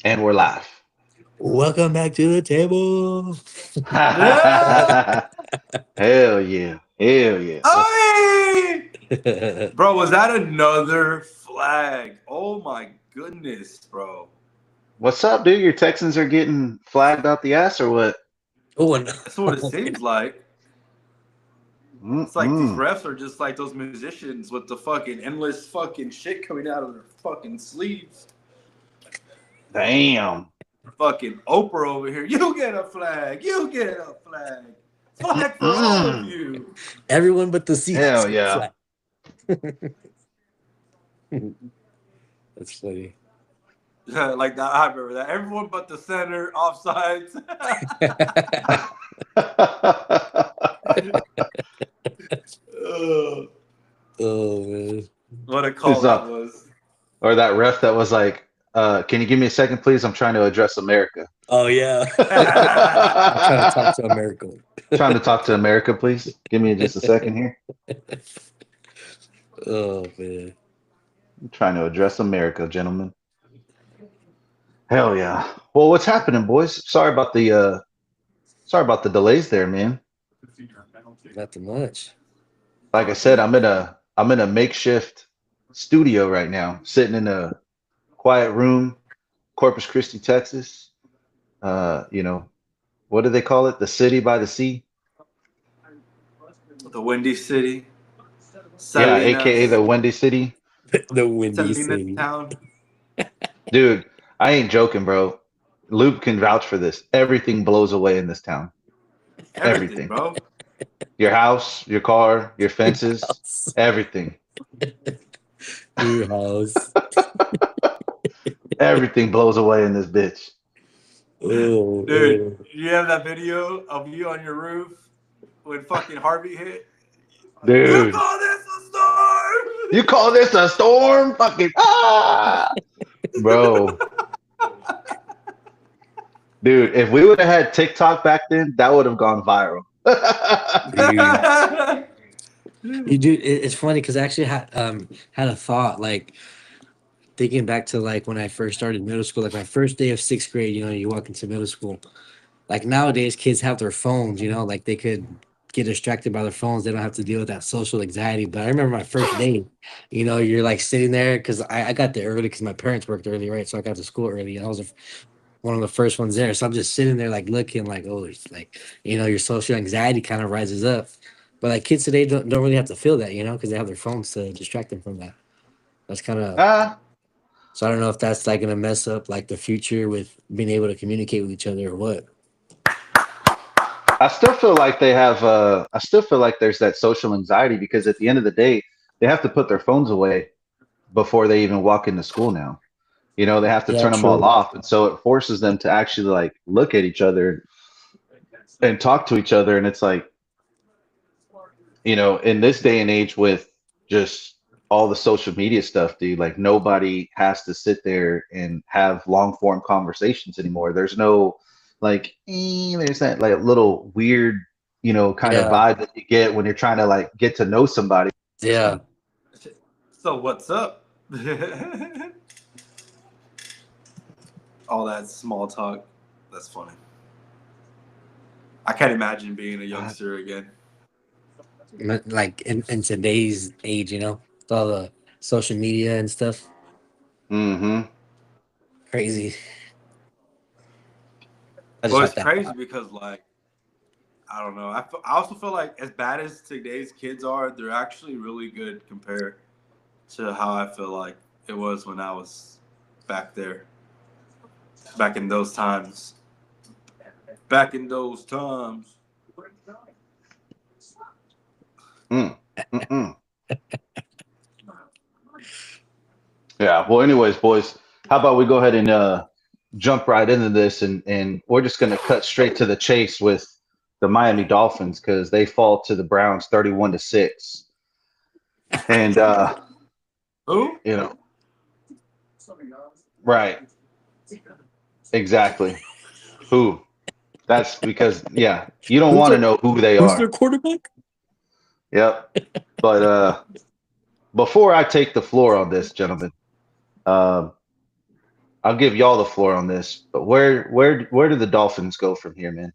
And we're live. Welcome back to the table. Yeah. Hell yeah. Hell yeah. Hey! Bro, was that another flag? Oh my goodness, bro. What's up, dude? Your Texans are getting flagged out the ass or what? Oh, no. That's what it seems like. It's like these Mm-mm. refs are just like those musicians with the fucking endless fucking shit coming out of their fucking sleeves. Damn. Fucking Oprah over here. You get a flag. You get a flag. Flag for all of Mm-mm. you. Everyone but the Seahawks Hell get yeah. flat. That's funny. Like that, I remember that. Everyone but the center, offsides. Ugh. Oh man. What a call Who's that up? was. Or that ref that was like, can you give me a second, please? I'm trying to address America. Oh yeah. I'm trying to talk to America. Trying to talk to America, please. Give me just a second here. Oh man. I'm trying to address America, gentlemen. Hell yeah. Well, what's happening, boys? Sorry about the delays there, man. Not too much. Like I Oh, said, dude. I'm in a makeshift studio right now, sitting in a quiet room, Corpus Christi, Texas. You know, what do they call it? The city by the sea? The Windy City. Yeah, aka Salinas. the Windy City. The Windy Salinas City. Town. Dude, I ain't joking, bro. Luke can vouch for this. Everything blows away in this town. Everything, Everything. bro. Your house, your car, your fences, House. everything. Your house. Everything blows away in this bitch. Oh Dude, man. you have that video of you on your roof when fucking Harvey hit? You Dude, call this a storm? you call this a storm? Fucking bro. Dude, if we would have had TikTok back then, that would have gone viral. Dude. You do. It's funny because I actually had a thought like thinking back to like when I first started middle school, like my first day of sixth grade. You walk into middle school. Like nowadays, kids have their phones. Like they could get distracted by their phones. They don't have to deal with that social anxiety. But I remember my first day. You're like sitting there because I got there early because my parents worked early, right? So I got to school early, and I was one of the first ones there. So I'm just sitting there like looking like, oh, it's like your social anxiety kind of rises up. But like kids today don't really have to feel that, because they have their phones to distract them from that. That's kind of Ah, so I don't know if that's like gonna mess up like the future with being able to communicate with each other or what. I still feel like I still feel like there's that social anxiety because at the end of the day, they have to put their phones away before they even walk into school now. They have to Yeah, turn them all true. off. And so it forces them to actually like look at each other and talk to each other. And it's like, in this day and age with just all the social media stuff, dude, like nobody has to sit there and have long form conversations anymore. There's no like, there's that like little weird, kind of Yeah, vibe that you get when you're trying to like get to know somebody. yeah. So what's up? All that small talk. That's funny. I can't imagine being a youngster again. Like in today's age, with all the social media and stuff, Mm-hmm. crazy. I just Well, have it's that. crazy because like I don't know. I also feel like as bad as today's kids are, they're actually really good compared to how I feel like it was when I was back there, back in those times. Back in those times. Mm. Mm-mm. Yeah. Well, anyways, boys, how about we go ahead and jump right into this, and we're just going to cut straight to the chase with the Miami Dolphins because they fall to the Browns 31-6. And Who? you know, right, exactly. Who? That's because you don't Who's want to their know who they Who's their are. quarterback? Yep. But before I take the floor on this, gentlemen, um, I'll give y'all the floor on this, but where do the Dolphins go from here, man?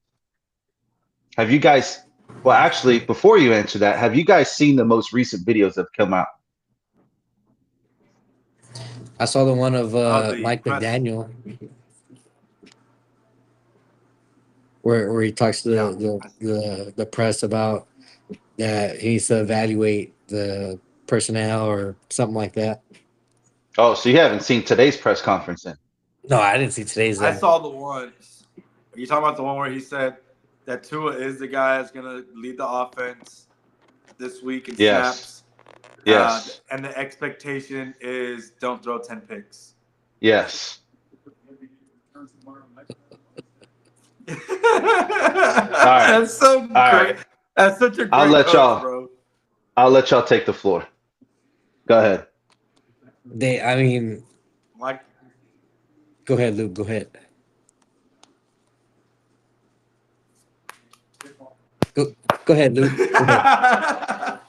Have you guys? Well, actually, before you answer that, have you guys seen the most recent videos that have come out? I saw the one of The Mike press. McDaniel where he talks to the press about that he needs to evaluate the personnel or something like that. Oh, so you haven't seen today's press conference then? No, I didn't see today's. I saw the one. Are you talking about the one where he said that Tua is the guy that's going to lead the offense this week in Yes. snaps? Yes. And the expectation is don't throw 10 picks. Yes. That's so great. Right. That's such a great I'll let coach, bro. I'll let y'all take the floor. Go ahead. Like, Go ahead, Luke. Go ahead. Go ahead, Luke. Go ahead.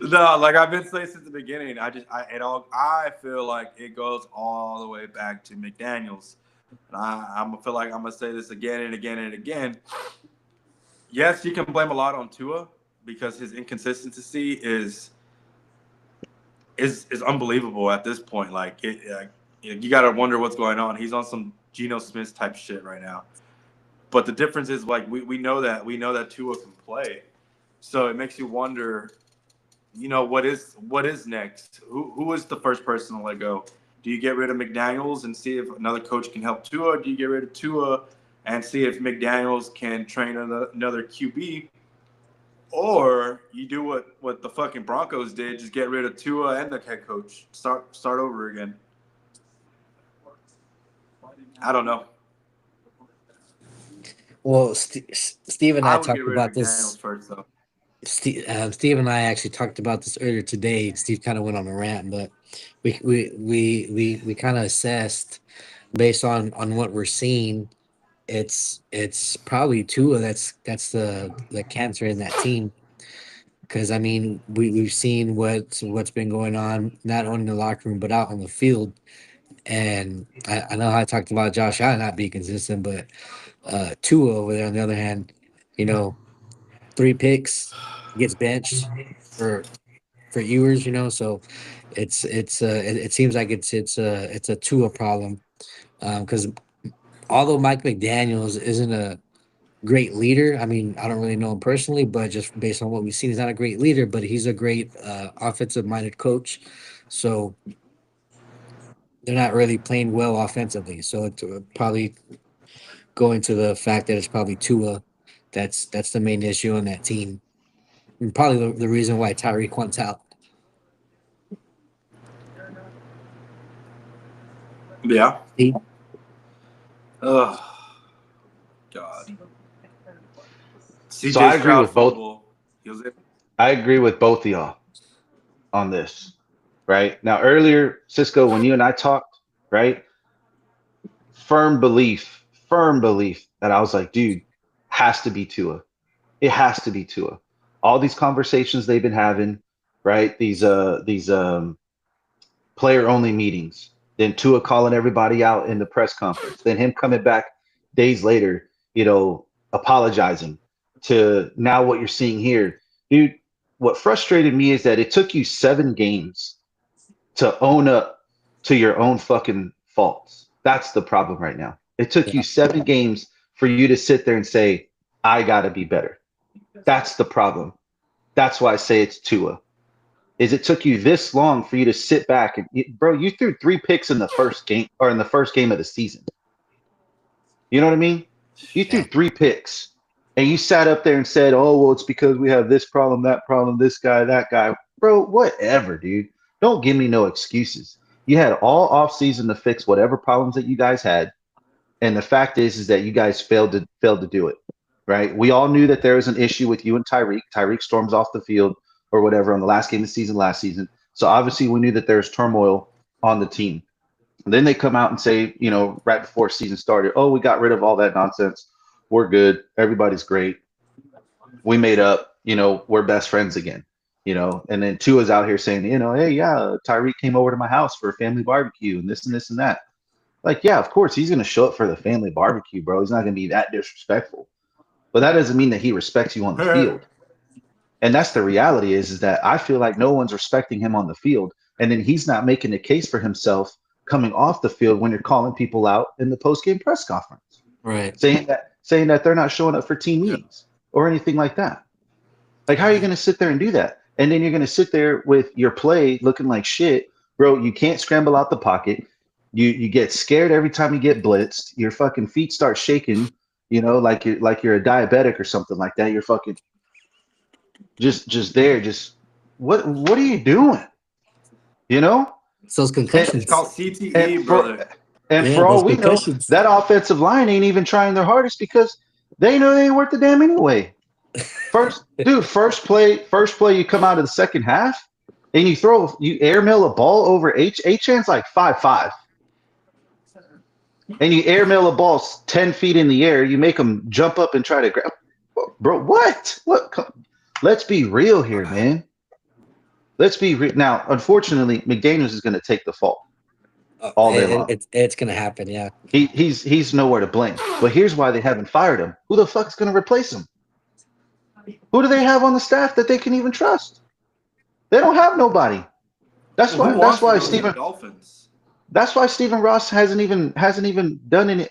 No, like I've been saying since the beginning, I feel like it goes all the way back to McDaniels. And I feel like I'm gonna say this again and again and again. Yes, you can blame a lot on Tua because his inconsistency is unbelievable at this point. Like you got to wonder what's going on. He's on some Geno Smith type shit right now. But the difference is like we know that Tua can play, so it makes you wonder. What is next? Who is the first person to let go? Do you get rid of McDaniels and see if another coach can help Tua? Do you get rid of Tua and see if McDaniels can train another QB? Or you do what the fucking Broncos did, just get rid of Tua and the head coach. Start over again. I don't know. Well, Steve and I would talked get rid about of this. McDaniels first, though. Steve and I actually talked about this earlier today. Steve kind of went on a rant, but we kind of assessed based on what we're seeing. It's probably Tua that's the cancer in that team. Because I mean, we've seen what's been going on not only in the locker room but out on the field. And I know I talked about Josh Allen not being consistent, but Tua over there on the other hand, 3 picks, gets benched for Ewers, so it seems like it's a Tua problem, because although Mike McDaniels isn't a great leader, I mean, I don't really know him personally, but just based on what we've seen, he's not a great leader, but he's a great offensive minded coach. So they're not really playing well offensively. So it's probably going to the fact that it's probably Tua that's the main issue on that team. And probably the reason why Tyreek wants out. Yeah. Steve? Oh, God. CJ So I agree with both. fumble. I agree with both of y'all on this. Right now, earlier, Cisco, when you and I talked, right, firm belief that I was like, dude, has to be Tua. It has to be Tua. All these conversations they've been having, right? These player only meetings. Then Tua calling everybody out in the press conference. Then him coming back days later, apologizing to now what you're seeing here. Dude, what frustrated me is that it took you 7 games to own up to your own fucking faults. That's the problem right now. It took you 7 games for you to sit there and say, I got to be better. That's the problem. That's why I say it's Tua. Is it took you this long for you to sit back and, bro, you threw 3 picks in the first game or in the first game of the season. You know what I mean? You threw 3 picks and you sat up there and said, oh, well, it's because we have this problem, that problem, this guy, that guy. Bro, whatever, dude. Don't give me no excuses. You had all off season to fix whatever problems that you guys had. And the fact is that you guys failed to do it. Right? We all knew that there was an issue with you and Tyreek. Tyreek storms off the field or whatever on the last game of the season last season. So obviously we knew that there's turmoil on the team. And then they come out and say, right before season started, oh, we got rid of all that nonsense. We're good. Everybody's great. We made up, we're best friends again, and then Tua's out here saying, hey, yeah, Tyreek came over to my house for a family barbecue and this and this and that. Like, yeah, of course he's gonna show up for the family barbecue, bro. He's not gonna be that disrespectful. But that doesn't mean that he respects you on the field. And that's the reality is that I feel like no one's respecting him on the field. And then he's not making a case for himself coming off the field when you're calling people out in the post-game press conference. Right. Saying that they're not showing up for team meetings or anything like that. Like, how are you going to sit there and do that? And then you're going to sit there with your play looking like shit. Bro, you can't scramble out the pocket. You get scared every time you get blitzed. Your fucking feet start shaking, like you're a diabetic or something like that. You're fucking just there. Just what are you doing? It's those concussions. It's called CTE, brother. And for all we know, that offensive line ain't even trying their hardest because they know they ain't worth the damn anyway. First play, you come out of the second half and you airmail a ball over Achan's like 5'5", and you airmail a ball 10 feet in the air. You make them jump up and try to grab. Bro, what? Let's be real here, man. Let's be real. Now, unfortunately, McDaniels is going to take the fall all day long. It's going to happen, yeah. He's nowhere to blame. But here's why they haven't fired him. Who the fuck's going to replace him? Who do they have on the staff that they can even trust? They don't have nobody. That's why Stephen Ross hasn't even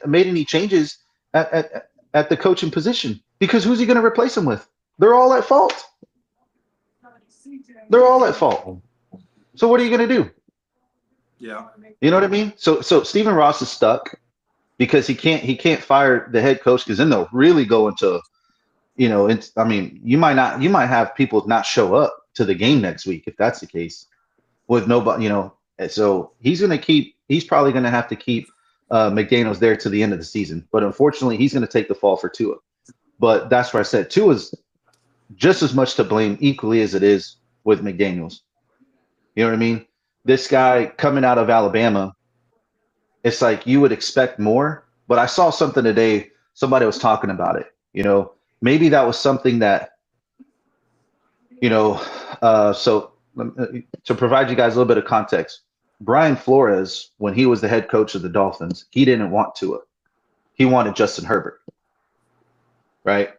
made any changes at the coaching position, because who's he going to replace him with? They're all at fault. So what are you going to do? Yeah. You know what I mean? So Stephen Ross is stuck because he can't fire the head coach, because then they'll really go into, you might have people not show up to the game next week if that's the case, with nobody, and so he's probably going to have to keep McDaniels there to the end of the season. But unfortunately, he's going to take the fall for Tua. But that's where I said Tua's just as much to blame equally as it is with McDaniels. You know what I mean? This guy coming out of Alabama, it's like you would expect more. But I saw something today. Somebody was talking about it. Maybe that was something that, so to provide you guys a little bit of context, Brian Flores, when he was the head coach of the Dolphins, he didn't want Tua. He wanted Justin Herbert, right?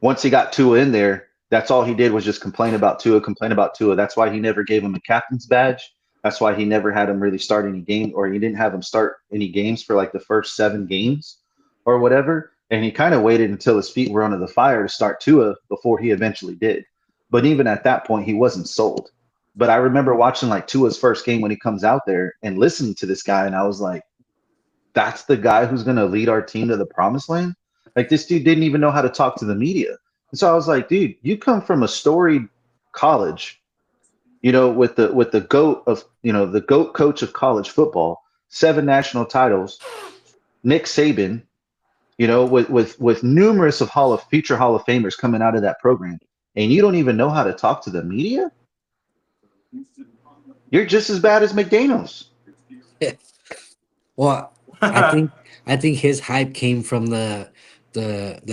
Once he got Tua in there, that's all he did was just complain about Tua. That's why he never gave him a captain's badge. That's why he never had him really start any game, or he didn't have him start any games for like the first 7 games or whatever. And he kind of waited until his feet were under the fire to start Tua before he eventually did. But even at that point, he wasn't sold. But I remember watching like Tua's first game when he comes out there and listening to this guy, and I was like, that's the guy who's going to lead our team to the promised land? Like, this dude didn't even know how to talk to the media. And so I was like, dude, you come from a storied college, with the GOAT of, the GOAT coach of college football, 7 national titles, Nick Saban, with numerous of future Hall of Famers coming out of that program, and you don't even know how to talk to the media? You're just as bad as McDaniels. Well, I think his hype came from the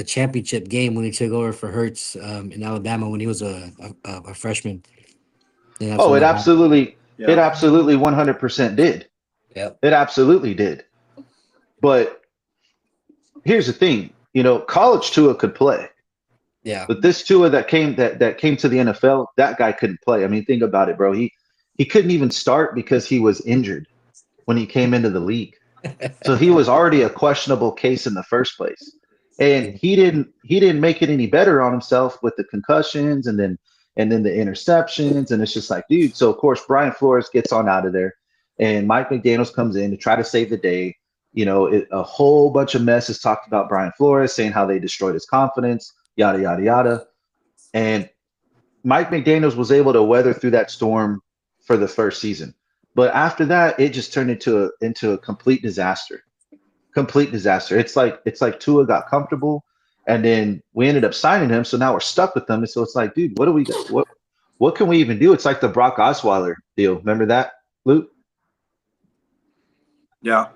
championship game when he took over for Hurts in Alabama when he was a freshman. It absolutely 100% did. Yep. It absolutely did. But here's the thing, college Tua could play. Yeah. But this Tua that came to the NFL, that guy couldn't play. I mean, think about it, bro. He couldn't even start because he was injured when he came into the league. So he was already a questionable case in the first place. And he didn't make it any better on himself with the concussions and then the interceptions. And it's just like, dude. So of course Brian Flores gets on out of there, and Mike McDaniels comes in to try to save the day. A whole bunch of mess is talked about Brian Flores, saying how they destroyed his confidence, yada, yada, yada. And Mike McDaniels was able to weather through that storm for the first season. But after that, it just turned into a complete disaster. Complete disaster. It's like Tua got comfortable, and then we ended up signing him. So now we're stuck with them. And so it's like, dude, what do we do? What can we even do? It's like the Brock Osweiler deal. Remember that, Luke? Yeah.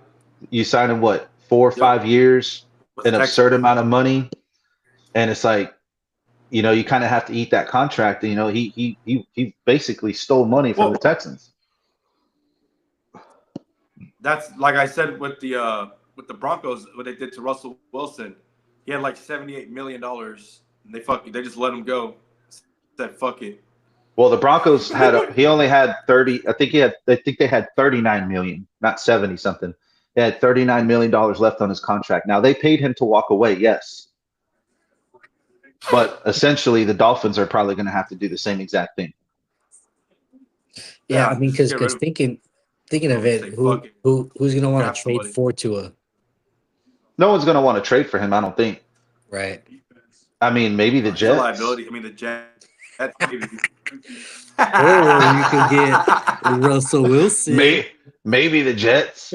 You signed him 4 or 5 years, an absurd amount of money, and it's like, you kind of have to eat that contract. And, he basically stole money from the Texans. That's like I said with the Broncos, what they did to Russell Wilson. He had like $78 million, and they just let him go. Said fuck it. Well, the Broncos he only had 30. I think they had 39 million, not 70 something. They had $39 million left on his contract. Now they paid him to walk away, yes. But essentially the Dolphins are probably going to have to do the same exact thing. Yeah, I mean, just because get rid thinking of it, Say, fuck it. who's gonna want Draft to trade somebody. for Tua, No one's going to want to trade for him, I don't think. right? I mean, maybe the He's a Jets. liability. I mean, the Jets. Maybe. Or you could get Russell Wilson. Maybe the Jets.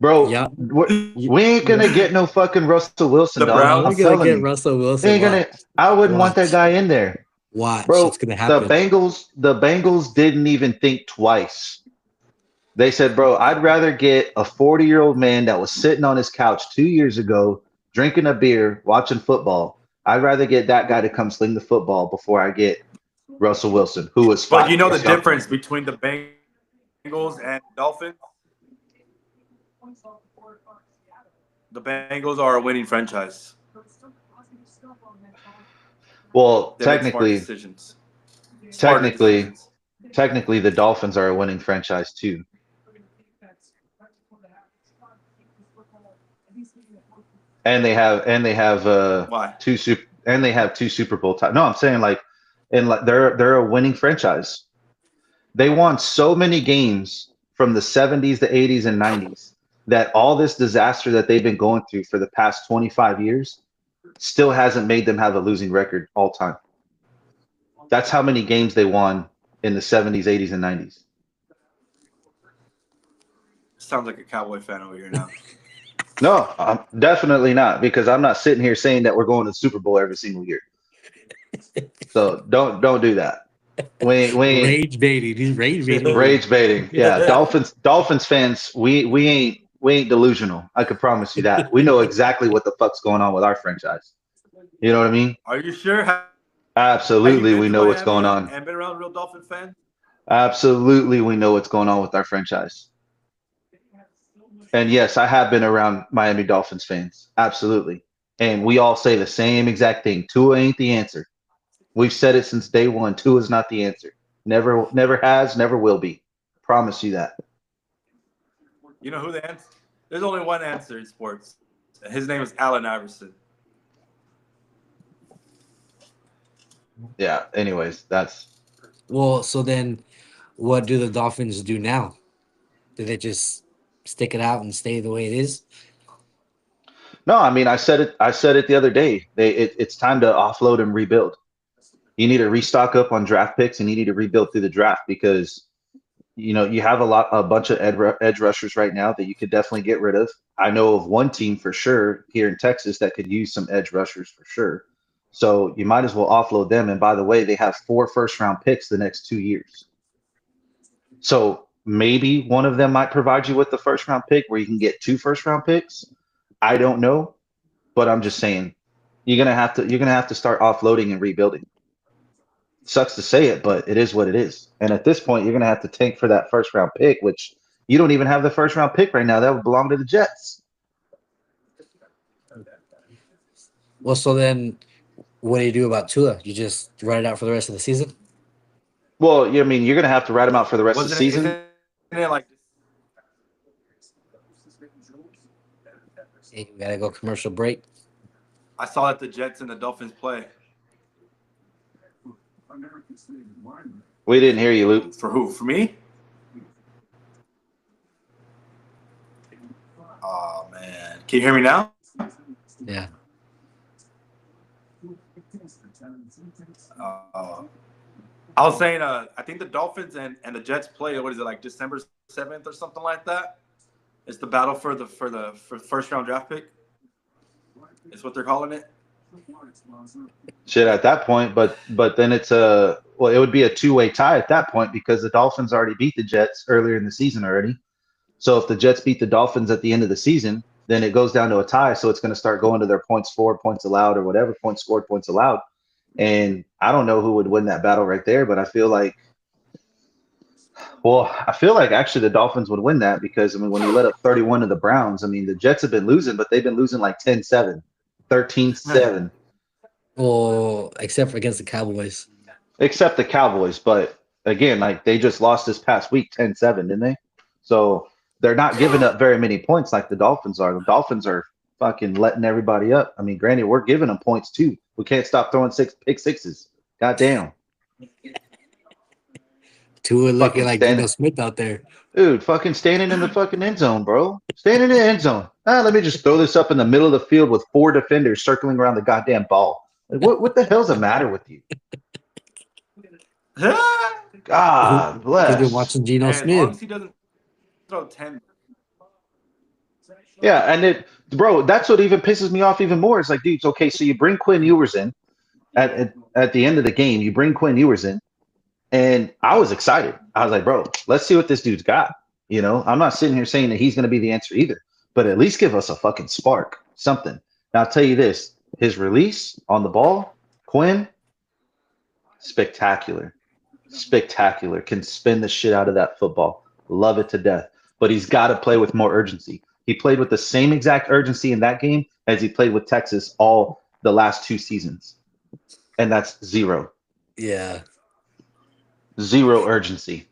Bro, Yeah. we ain't gonna get no fucking Russell Wilson. The dog. Browns? I'm We're gonna telling get you. Russell Wilson. Ain't gonna. I wouldn't want that Watch. guy in there, Watch, bro. it's gonna happen. The Bengals didn't even think twice. They said, bro, I'd rather get a 40-year-old man that was sitting on his couch 2 years ago, drinking a beer, watching football. I'd rather get that guy to come sling the football before I get Russell Wilson, who was But five you know the years younger. difference between the Bengals and Dolphins? The Bengals are a winning franchise. Well, They make smart decisions. technically, the Dolphins are a winning franchise too. And they have Why? two Super Bowl titles. No, I'm saying they're a winning franchise. They won so many games from the 70s, the 80s, and 90s that all this disaster that they've been going through for the past 25 years still hasn't made them have a losing record all time. That's how many games they won in the 70s, 80s, and 90s. Sounds like a Cowboy fan over here now. No, I'm definitely not, because I'm not sitting here saying that we're going to the Super Bowl every single year. So don't do that. We Rage baiting. He's rage baiting. rage baiting. Yeah, Dolphins fans, we ain't delusional. I could promise you that. We know exactly what the fuck's going on with our franchise. You know what I mean? Are you sure? Absolutely, we know what's going on. And been around a real Dolphin fan? Absolutely, we know what's going on with our franchise. And yes, I have been around Miami Dolphins fans. Absolutely. And we all say the same exact thing. Tua ain't the answer. We've said it since day one. Tua is not the answer. Never has, never will be. Promise you that. You know who the answer? There's only one answer in sports. His name is Allen Iverson. Yeah, anyways, that's Well, so then what do the Dolphins do now? Do they just stick it out and stay the way it is? no, I mean, I said it the other day. It's time to offload and rebuild. You need to restock up on draft picks, and you need to rebuild through the draft, because you have a bunch of edge rushers right now that you could definitely get rid of. I know of one team for sure here in Texas that could use some edge rushers for sure. So you might as well offload them. And by the way, they have 4 first-round picks the next 2 years. So maybe one of them might provide you with the first-round pick where you can get 2 first-round picks. I don't know, but I'm just saying you're gonna have to start offloading and rebuilding. Sucks to say it, but it is what it is. And at this point, you're gonna have to tank for that first-round pick, which you don't even have the first-round pick right now. That would belong to the Jets. Well, so then what do you do about Tua? You just ride it out for the rest of the season? Well, I mean, you're gonna have to ride him out for the rest of the season. Isn't it like Hey, we gotta go commercial break. I saw that the Jets and the Dolphins play? We didn't hear you, Luke. For who? For me? Oh man, can you hear me now? Yeah. I was saying, I think the Dolphins and the Jets play. What is it, like December 7th or something like that? It's the battle for the first round draft pick. Is what they're calling it. Shit, at that point, but then it would be a 2-way tie at that point, because the Dolphins already beat the Jets earlier in the season already. So if the Jets beat the Dolphins at the end of the season, then it goes down to a tie. So it's going to start going to their points for, points allowed, or whatever, points scored, points allowed. And I don't know who would win that battle right there, but I feel like Well, I feel like actually the Dolphins would win that because, I mean, when you let up 31 to the Browns, I mean, the Jets have been losing, but they've been losing like 10-7, 13-7, Well, except for against the Cowboys. except the Cowboys. But again, like they just lost this past week 10-7, didn't they? So they're not giving up very many points like the Dolphins are. The Dolphins are fucking letting everybody up. I mean, granted, we're giving them points too. We can't stop throwing pick sixes. Goddamn. Tua looking Fucking like standing. Geno Smith out there. Dude, fucking standing in the fucking end zone, bro. Standing in the end zone. Let me just throw this up in the middle of the field with 4 defenders circling around the goddamn ball. Like, what the hell's the matter with you? God He's bless. been watching Geno As long as Smith. he doesn't throw 10. Yeah, and bro, that's what even pisses me off even more. It's like, dude, okay, so you bring Quinn Ewers in at the end of the game. You bring Quinn Ewers in, and I was excited. I was like, bro, let's see what this dude's got. You know, I'm not sitting here saying that he's going to be the answer either, but at least give us a fucking spark, something. Now, I'll tell you this: his release on the ball, Quinn, spectacular, spectacular. Can spin the shit out of that football. Love it to death. But he's got to play with more urgency. He played with the same exact urgency in that game as he played with Texas all the last 2 seasons, and that's zero. Yeah. Zero urgency.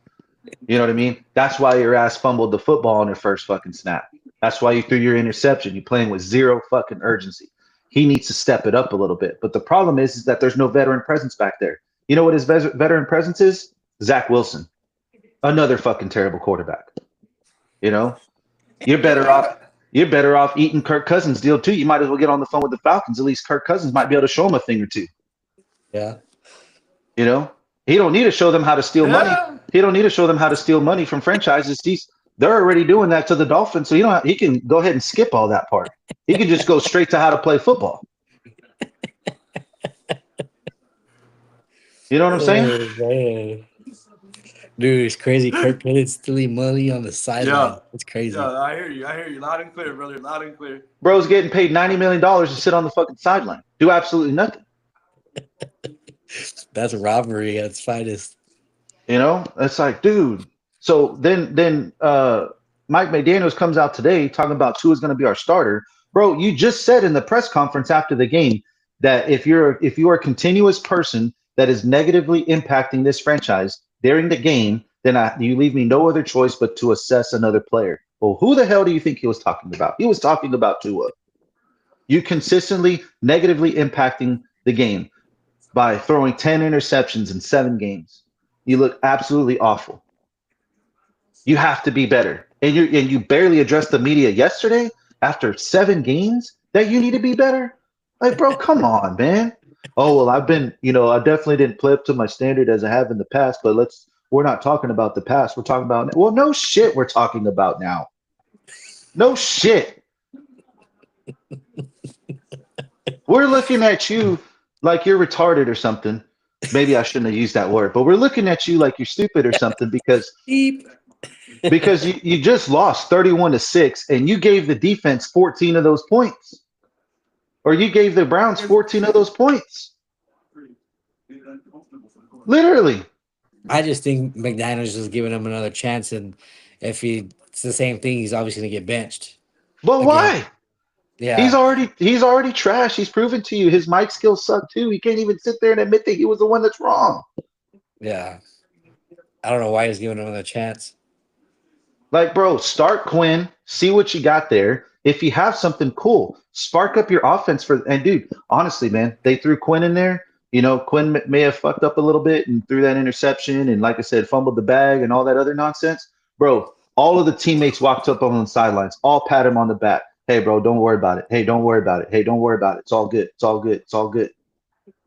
You know what I mean? That's why your ass fumbled the football on your first fucking snap. That's why you threw your interception. You're playing with zero fucking urgency. He needs to step it up a little bit. But the problem is that there's no veteran presence back there. You know what his veteran presence is? Zach Wilson. Another fucking terrible quarterback. You know? You're better off. You're better off eating Kirk Cousins' deal too. You might as well get on the phone with the Falcons. At least Kirk Cousins might be able to show him a thing or two. Yeah. You know, he don't need to show them how to steal money. He don't need to show them how to steal money from franchises. They're already doing that to the Dolphins, so he can go ahead and skip all that part. He can just go straight to how to play football. You know what I'm saying? Oh, man. Dude, it's crazy. Kirk Cousins stealing money on the sideline. Yeah. It's crazy. Yeah, I hear you. I hear you. Loud and clear, brother. Loud and clear. Bro's getting paid $90 million to sit on the fucking sideline, do absolutely nothing. That's robbery at its finest. You know, it's like, dude. So then Mike McDaniels comes out today talking about Tua's going to be our starter. Bro, you just said in the press conference after the game that if you are a continuous person that is negatively impacting this franchise during the game, then you leave me no other choice but to assess another player. Well, who the hell do you think he was talking about? He was talking about Tua. You consistently negatively impacting the game by throwing 10 interceptions in 7 games. You look absolutely awful. You have to be better. And you barely addressed the media yesterday after 7 games that you need to be better. Like, bro, come on, man. Oh, well, I definitely didn't play up to my standard as I have in the past, but we're not talking about the past. We're talking about, well, no shit we're talking about now. No shit. We're looking at you like you're retarded or something. Maybe I shouldn't have used that word, but we're looking at you like you're stupid or something because you just lost 31-6 and you gave the defense 14 of those points. Or you gave the Browns 14 of those points. Literally. I just think McDaniels is giving him another chance, and if it's the same thing, he's obviously going to get benched. But Again. why? Yeah. He's already trash. He's proven to you his mic skills suck too. He can't even sit there and admit that he was the one that's wrong. Yeah. I don't know why he's giving him another chance. Like, bro, start Quinn, see what you got there. If you have something cool, spark up your offense and dude, honestly, man, they threw Quinn in there. You know, Quinn may have fucked up a little bit and threw that interception and, like I said, fumbled the bag and all that other nonsense. Bro, all of the teammates walked up on the sidelines, all pat him on the back. Hey, bro, don't worry about it. Hey, don't worry about it. Hey, don't worry about it. It's all good. It's all good. It's all good.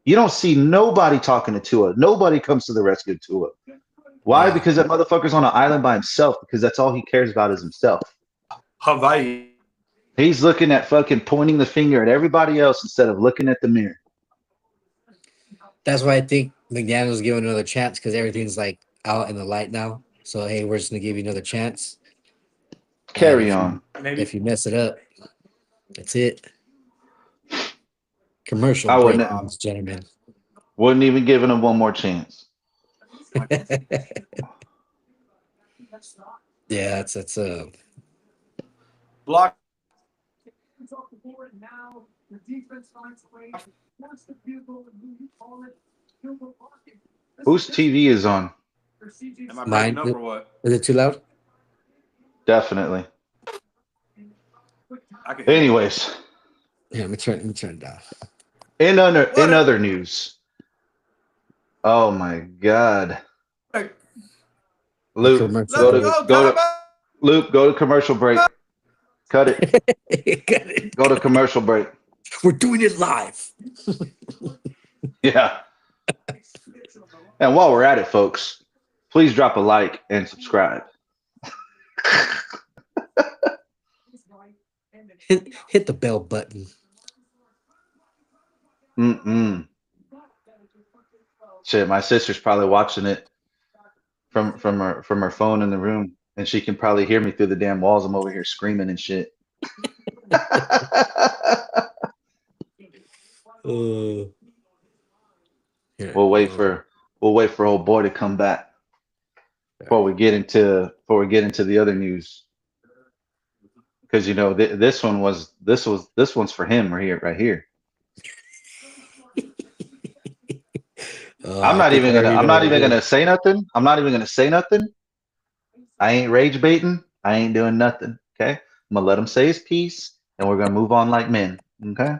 You don't see nobody talking to Tua. Nobody comes to the rescue of Tua. Why? Yeah. Because that motherfucker's on an island by himself because that's all he cares about is himself. Hawaii. He's looking at fucking pointing the finger at everybody else instead of looking at the mirror. That's why I think McDaniels is giving another chance because everything's like out in the light now. So, hey, we're just going to give you another chance. Carry on. If you mess it up, that's it. Commercial I break, wouldn't- ladies and gentlemen. Wouldn't even giving him one more chance. Yeah, that's Block. Whose TV is on? Am I breaking mine. up or what? Is it too loud? Definitely. I can hear you. Anyways, Yeah, let me turn it down. in What? other news. Oh my God, Hey, The Luke, commercial let's break. go. Time out. Luke, go to commercial break. Cut it. Got it. Go to commercial break. We're doing it live. Yeah. And while we're at it, folks, please drop a like and subscribe. Hit the bell button. Mm-mm. Shit, my sister's probably watching it from her phone in the room, and she can probably hear me through the damn walls. I'm over here screaming and shit. Uh, yeah, We'll wait for old boy to come back before we get into the other news. Because you know this one's for him right here. I think I already I'm know what not it even is. gonna say nothing. I'm not even gonna say nothing. I ain't rage baiting. I ain't doing nothing. Okay. I'm gonna let him say his piece, and we're gonna move on like men. Okay.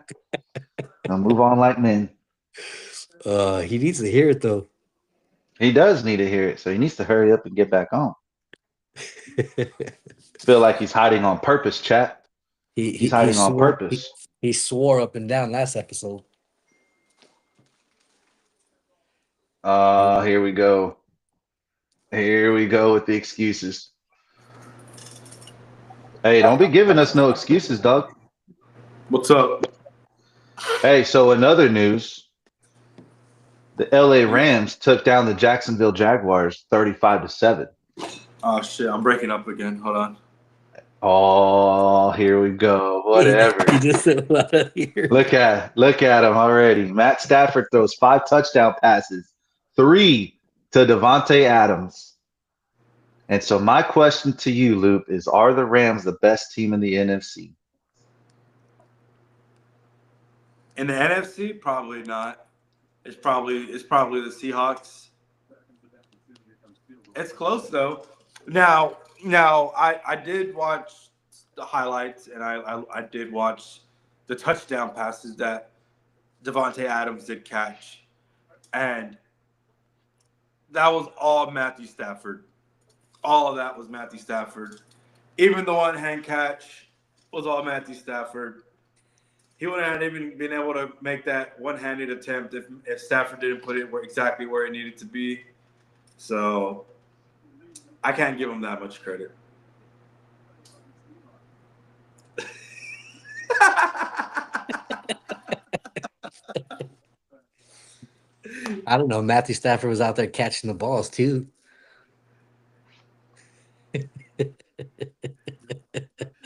Gonna move on like men. He needs to hear it though. He does need to hear it, so he needs to hurry up and get back on. Feel like he's hiding on purpose, chat. He's He hiding on swore purpose. he swore up and down last episode. Here we go. Here we go with the excuses. Hey, don't be giving us no excuses, dog. What's up? Hey, so in other news, the LA Rams took down the Jacksonville Jaguars 35-7. Oh shit, I'm breaking up again. Hold on. Oh, here we go. Whatever. He just said a lot of here. Look at him already. Matt Stafford throws 5 touchdown passes, 3 to Devontae Adams. And so my question to you, Loop, is: are the Rams the best team in the NFC? In the NFC, probably not. It's probably the Seahawks. It's close though. Now I did watch the highlights and I did watch the touchdown passes that Devontae Adams did catch, and that was all Matthew Stafford. All of that was Matthew Stafford. Even the one hand catch was all Matthew Stafford. He wouldn't have even been able to make that one-handed attempt if Stafford didn't put it exactly where it needed to be. So I can't give him that much credit. I don't know. Matthew Stafford was out there catching the balls too.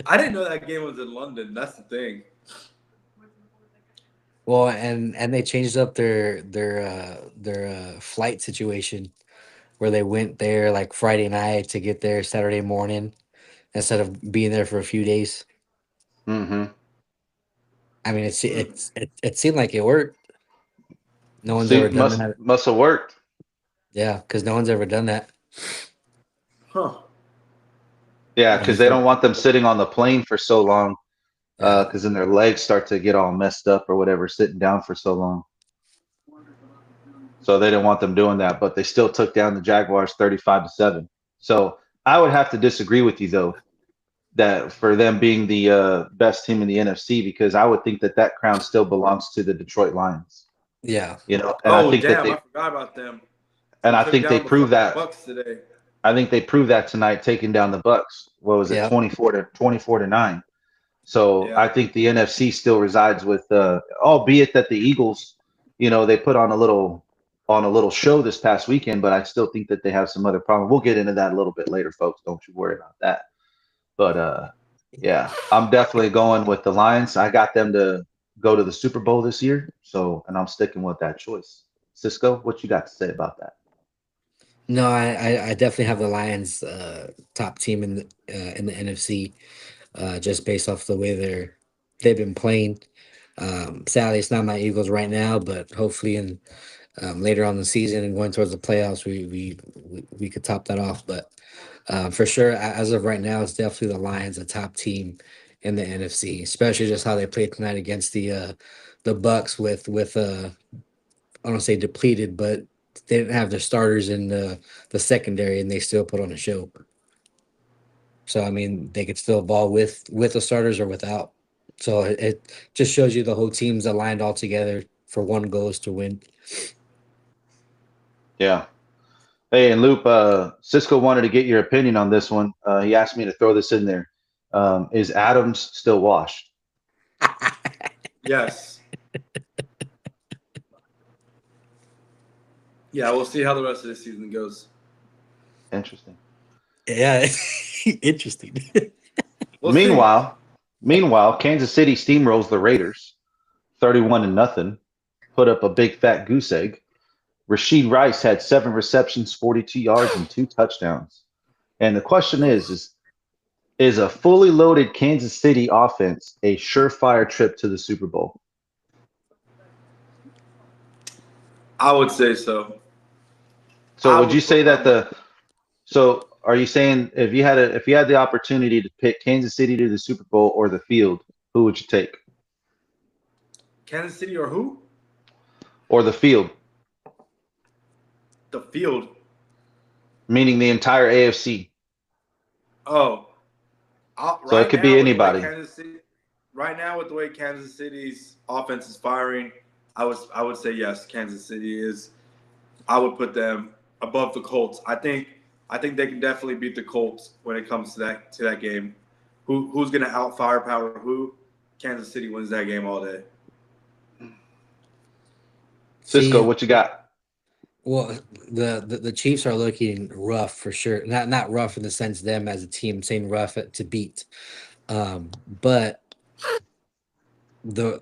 I didn't know that game was in London. That's the thing. Well, and they changed up their flight situation where they went there like Friday night to get there Saturday morning instead of being there for a few days. Mm-hmm. I mean, it seemed like it worked. No one's ever done that. Must have worked. Yeah, because no one's ever done that. Huh. Yeah, because they don't want them sitting on the plane for so long. Yeah. Because then their legs start to get all messed up or whatever, sitting down for so long. So they didn't want them doing that, but they still took down the Jaguars 35-7. So I would have to disagree with you though, that for them being the best team in the NFC, because I would think that crown still belongs to the Detroit Lions. Yeah. You know, and I think damn, that I forgot about them. and I think they proved that. Bucks today. I think they proved that tonight, taking down the Bucks. What was it, Yeah. 24-9? So Yeah. I think the NFC still resides with, albeit that the Eagles, you know, they put on a little show this past weekend, but I still think that they have some other problems. We'll get into that a little bit later, folks. Don't you worry about that. But yeah, I'm definitely going with the Lions. I got them to go to the Super Bowl this year, so and I'm sticking with that choice. Cisco, what you got to say about that? No, I definitely have the Lions top team in the NFC, just based off the way they've been playing. Sadly, it's not my Eagles right now, but hopefully in later on in the season and going towards the playoffs, we could top that off. But for sure, as of right now, it's definitely the Lions, the top team in the NFC, especially just how they played tonight against the Bucks with I don't say depleted, but they didn't have their starters in the secondary, and they still put on a show. So I mean, they could still ball with the starters or without. So it just shows you the whole team's aligned all together for one goal is to win. Yeah. Hey, and Loop, Cisco wanted to get your opinion on this one. He asked me to throw this in there. Is Adams still washed? Yes. Yeah, we'll see how the rest of the season goes. Interesting. Yeah, interesting. We'll see. Meanwhile, Kansas City steamrolls the Raiders, 31-0, put up a big fat goose egg. Rasheed Rice had 7 receptions, 42 yards, and 2 touchdowns. And the question is a fully loaded Kansas City offense a surefire trip to the Super Bowl? I would say so. So would you say that so are you saying if you had the opportunity to pick Kansas City to the Super Bowl or the field, who would you take? Kansas City or who? Or the field, The field. meaning the entire AFC. Oh. So it could be anybody. Right now, with the way Kansas City's offense is firing, I would say yes. Kansas City is. I would put them above the Colts. I think they can definitely beat the Colts when it comes to that game. Who's going to out firepower who? Kansas City wins that game all day. Cisco, what you got? Well, the Chiefs are looking rough for sure. Not rough in the sense them as a team, saying rough to beat. But the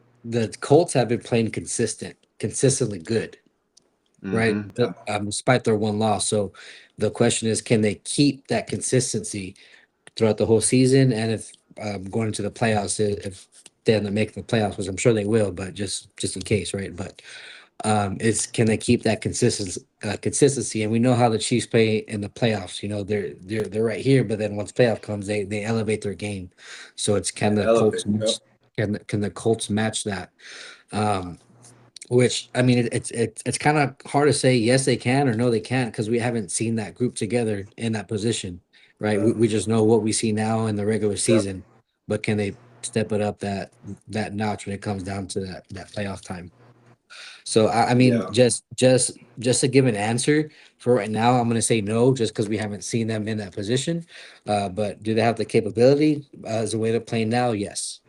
Colts have been playing consistently good, right? Mm-hmm. Yeah. Despite their one loss. So the question is, can they keep that consistency throughout the whole season? And if going into the playoffs, if they end up making the playoffs, which I'm sure they will, but just in case, right? But it's can they keep that consistency? And we know how the Chiefs play in the playoffs. You know, they're right here, but then once playoff comes, they elevate their game. So it's can the Colts match, can the Colts match that? Which I mean, it's kind of hard to say yes they can or no they can't because we haven't seen that group together in that position, right? We just know what we see now in the regular season, but can they step it up that notch when it comes down to that playoff time? So I mean, just to give an answer for right now, I'm gonna say no, just because we haven't seen them in that position. But do they have the capability as a way to play now? Yes.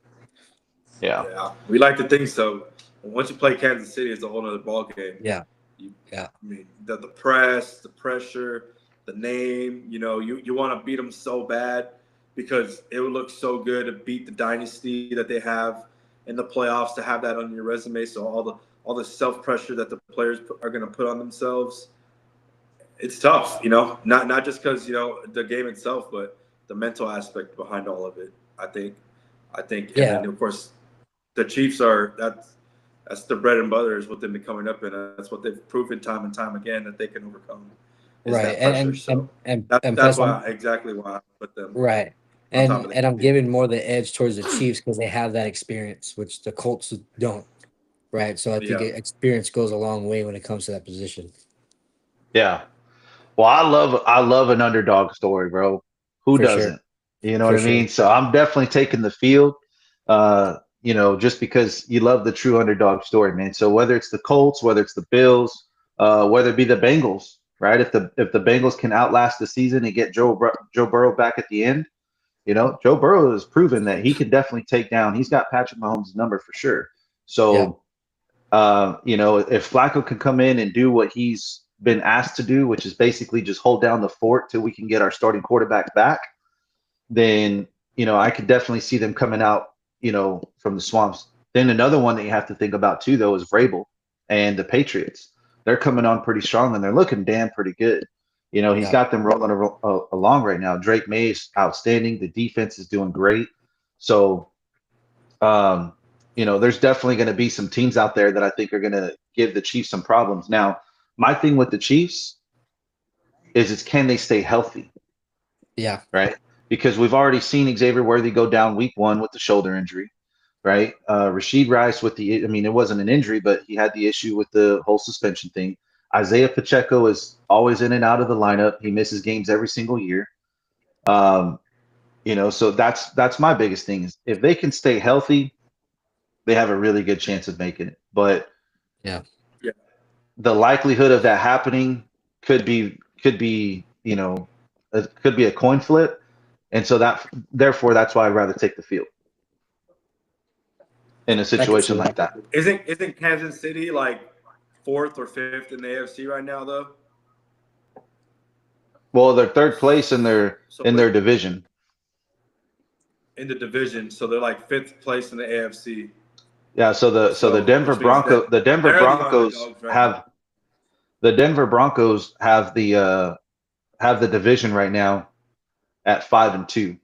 Yeah. We like to think so. Once you play Kansas City, it's a whole other ball game. Yeah. I mean, the press, the pressure, the name. You know, you want to beat them so bad because it would look so good to beat the dynasty that they have in the playoffs, to have that on your resume. So all the self pressure that the players are going to put on themselves, it's tough. You know, not just because the game itself, but the mental aspect behind all of it. I think, and then of course, the Chiefs that's the bread and butter is what they've been coming up in. That's what they've proven time and time again that they can overcome. Right, and That's exactly why I put them right. And I'm giving more the edge towards the Chiefs because they have that experience, which the Colts don't. Right, so I think experience goes a long way when it comes to that position. Yeah. Well, I love an underdog story, bro. Who doesn't? You know what I mean? So I'm definitely taking the field. Just because you love the true underdog story, man. So whether it's the Colts, whether it's the Bills, whether it be the Bengals, right? If the Bengals can outlast the season and get Joe Burrow back at the end, Joe Burrow has proven that he can definitely take down. He's got Patrick Mahomes' number for sure. So, if Flacco can come in and do what he's been asked to do, which is basically just hold down the fort till we can get our starting quarterback back, then I could definitely see them coming out from the swamps. Then another one that you have to think about too, though, is Vrabel and the Patriots. They're coming on pretty strong and they're looking damn pretty good. He's got them rolling along right now. Drake May is outstanding. The defense is doing great. So, there's definitely going to be some teams out there that I think are going to give the Chiefs some problems. Now, my thing with the Chiefs is can they stay healthy? Yeah. Right. Because we've already seen Xavier Worthy go down week 1 with the shoulder injury. Right. Rashid Rice it wasn't an injury, but he had the issue with the whole suspension thing. Isaiah Pacheco is always in and out of the lineup. He misses games every single year. So that's my biggest thing is if they can stay healthy, they have a really good chance of making it. But the likelihood of that happening could be it could be a coin flip. And so therefore that's why I'd rather take the field in a situation like that. Isn't Kansas City like 4th or 5th in the AFC right now though? Well, they're 3rd place in their division. In the division, so they're like 5th place in the AFC. Yeah, so the Denver Broncos have the division right now at 5-2.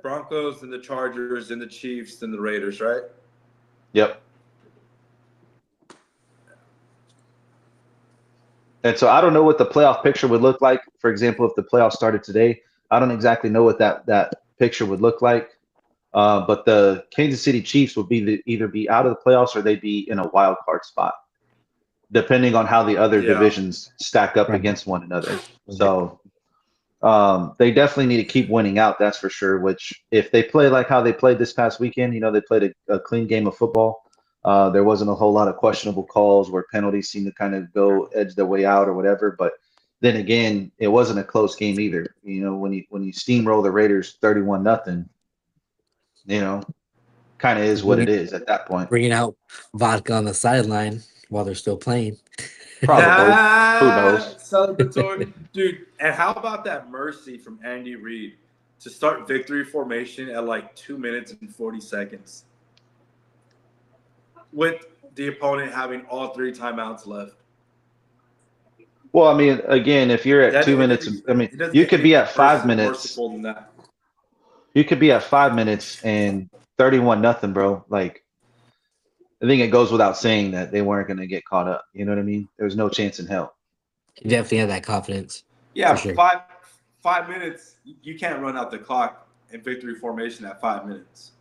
Broncos and the Chargers and the Chiefs and the Raiders, right? Yep. And so I don't know what the playoff picture would look like. For example, if the playoffs started today, I don't exactly know what that picture would look like. But the Kansas City Chiefs would either be out of the playoffs or they'd be in a wild card spot, depending on how the other divisions stack up against one another. So they definitely need to keep winning out, that's for sure, which if they play like how they played this past weekend, they played a clean game of football. There wasn't a whole lot of questionable calls where penalties seemed to kind of go edge their way out or whatever. But then again, it wasn't a close game either. When you steamroll the Raiders 31-0, kind of is what it is at that point. Bringing out vodka on the sideline while they're still playing. Probably. Who knows? Celebratory. Dude, and how about that mercy from Andy Reid to start victory formation at like 2 minutes and 40 seconds with the opponent having all 3 timeouts left? Well, again, if you're at 2 minutes, you could be at 5 minutes. You could be at 5 minutes and 31-0, bro. Like, I think it goes without saying that they weren't going to get caught up. You know what I mean? There was no chance in hell. You definitely have that confidence. Yeah, sure. 5 minutes. You can't run out the clock in victory formation at 5 minutes.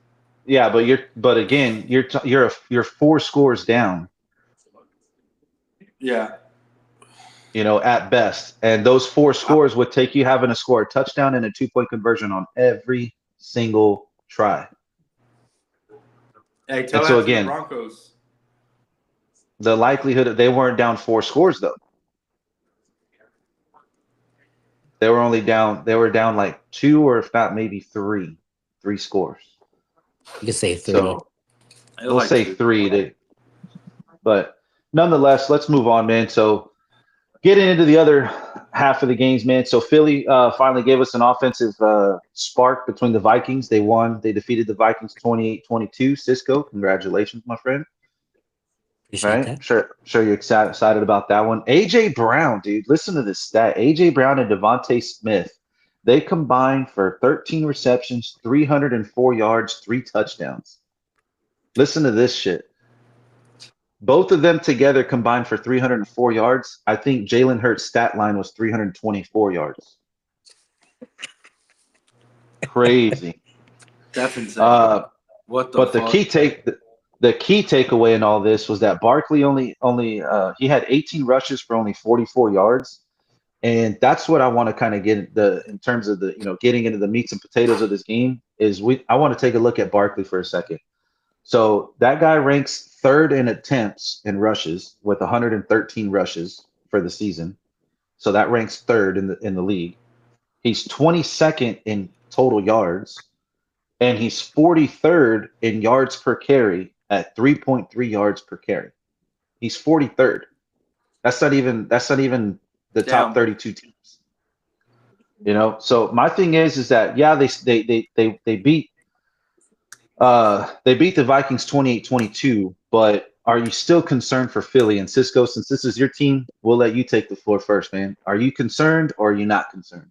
Yeah, but again, you're 4 scores down. Yeah. At best, and those 4 scores would take you having to score a touchdown and a 2-point conversion on every single try. Hey, and so again, the Broncos. The likelihood that they weren't down 4 scores though. They were only down. They were down like 2 or if not maybe 3 scores. You can say 3. So we'll say 3. But nonetheless, let's move on, man. So getting into the other half of the games, man. So Philly finally gave us an offensive spark between the Vikings. They won. They defeated the Vikings 28-22. Cisco, congratulations, my friend. Appreciate that. Sure you're excited about that one. A.J. Brown, dude, listen to this stat. A.J. Brown and Devontae Smith, they combined for 13 receptions, 304 yards, 3 touchdowns. Listen to this shit. Both of them together combined for 304 yards. I think Jalen Hurts' stat line was 324 yards. Crazy. That's insane. But the key takeaway in all this was that Barkley only he had 18 rushes for only 44 yards. And that's what I want to kind of get in terms of the getting into the meats and potatoes of this game is I want to take a look at Barkley for a second. So that guy ranks 3rd in attempts in rushes with 113 rushes for the season. So that ranks 3rd in the league. He's 22nd in total yards, and he's 43rd in yards per carry at 3.3 yards per carry. He's 43rd. That's not even the top 32 teams. So my thing is that they beat the Vikings 28-22, but are you still concerned for Philly? And Cisco, since this is your team, we'll let you take the floor first, man. Are you concerned or are you not concerned?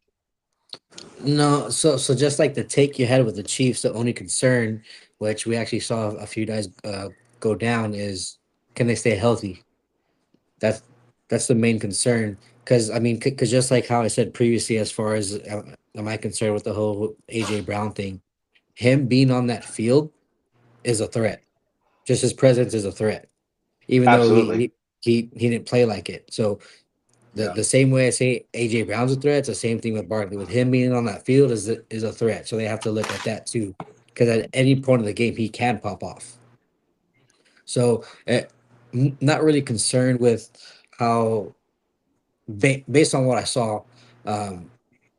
No, so just like the take you had with the Chiefs, the only concern, which we actually saw a few guys go down, is can they stay healthy? That's that's the main concern. Because I mean, because just like how I said previously, as far as am I concerned with the whole AJ Brown thing, him being on that field is a threat. Just his presence is a threat, even though Absolutely. he didn't play like it. So the same way I say AJ Brown's a threat, it's the same thing with Barkley. With him being on that field is a threat. So they have to look at that too, because at any point of the game he can pop off. So not really concerned with how based on what I saw um,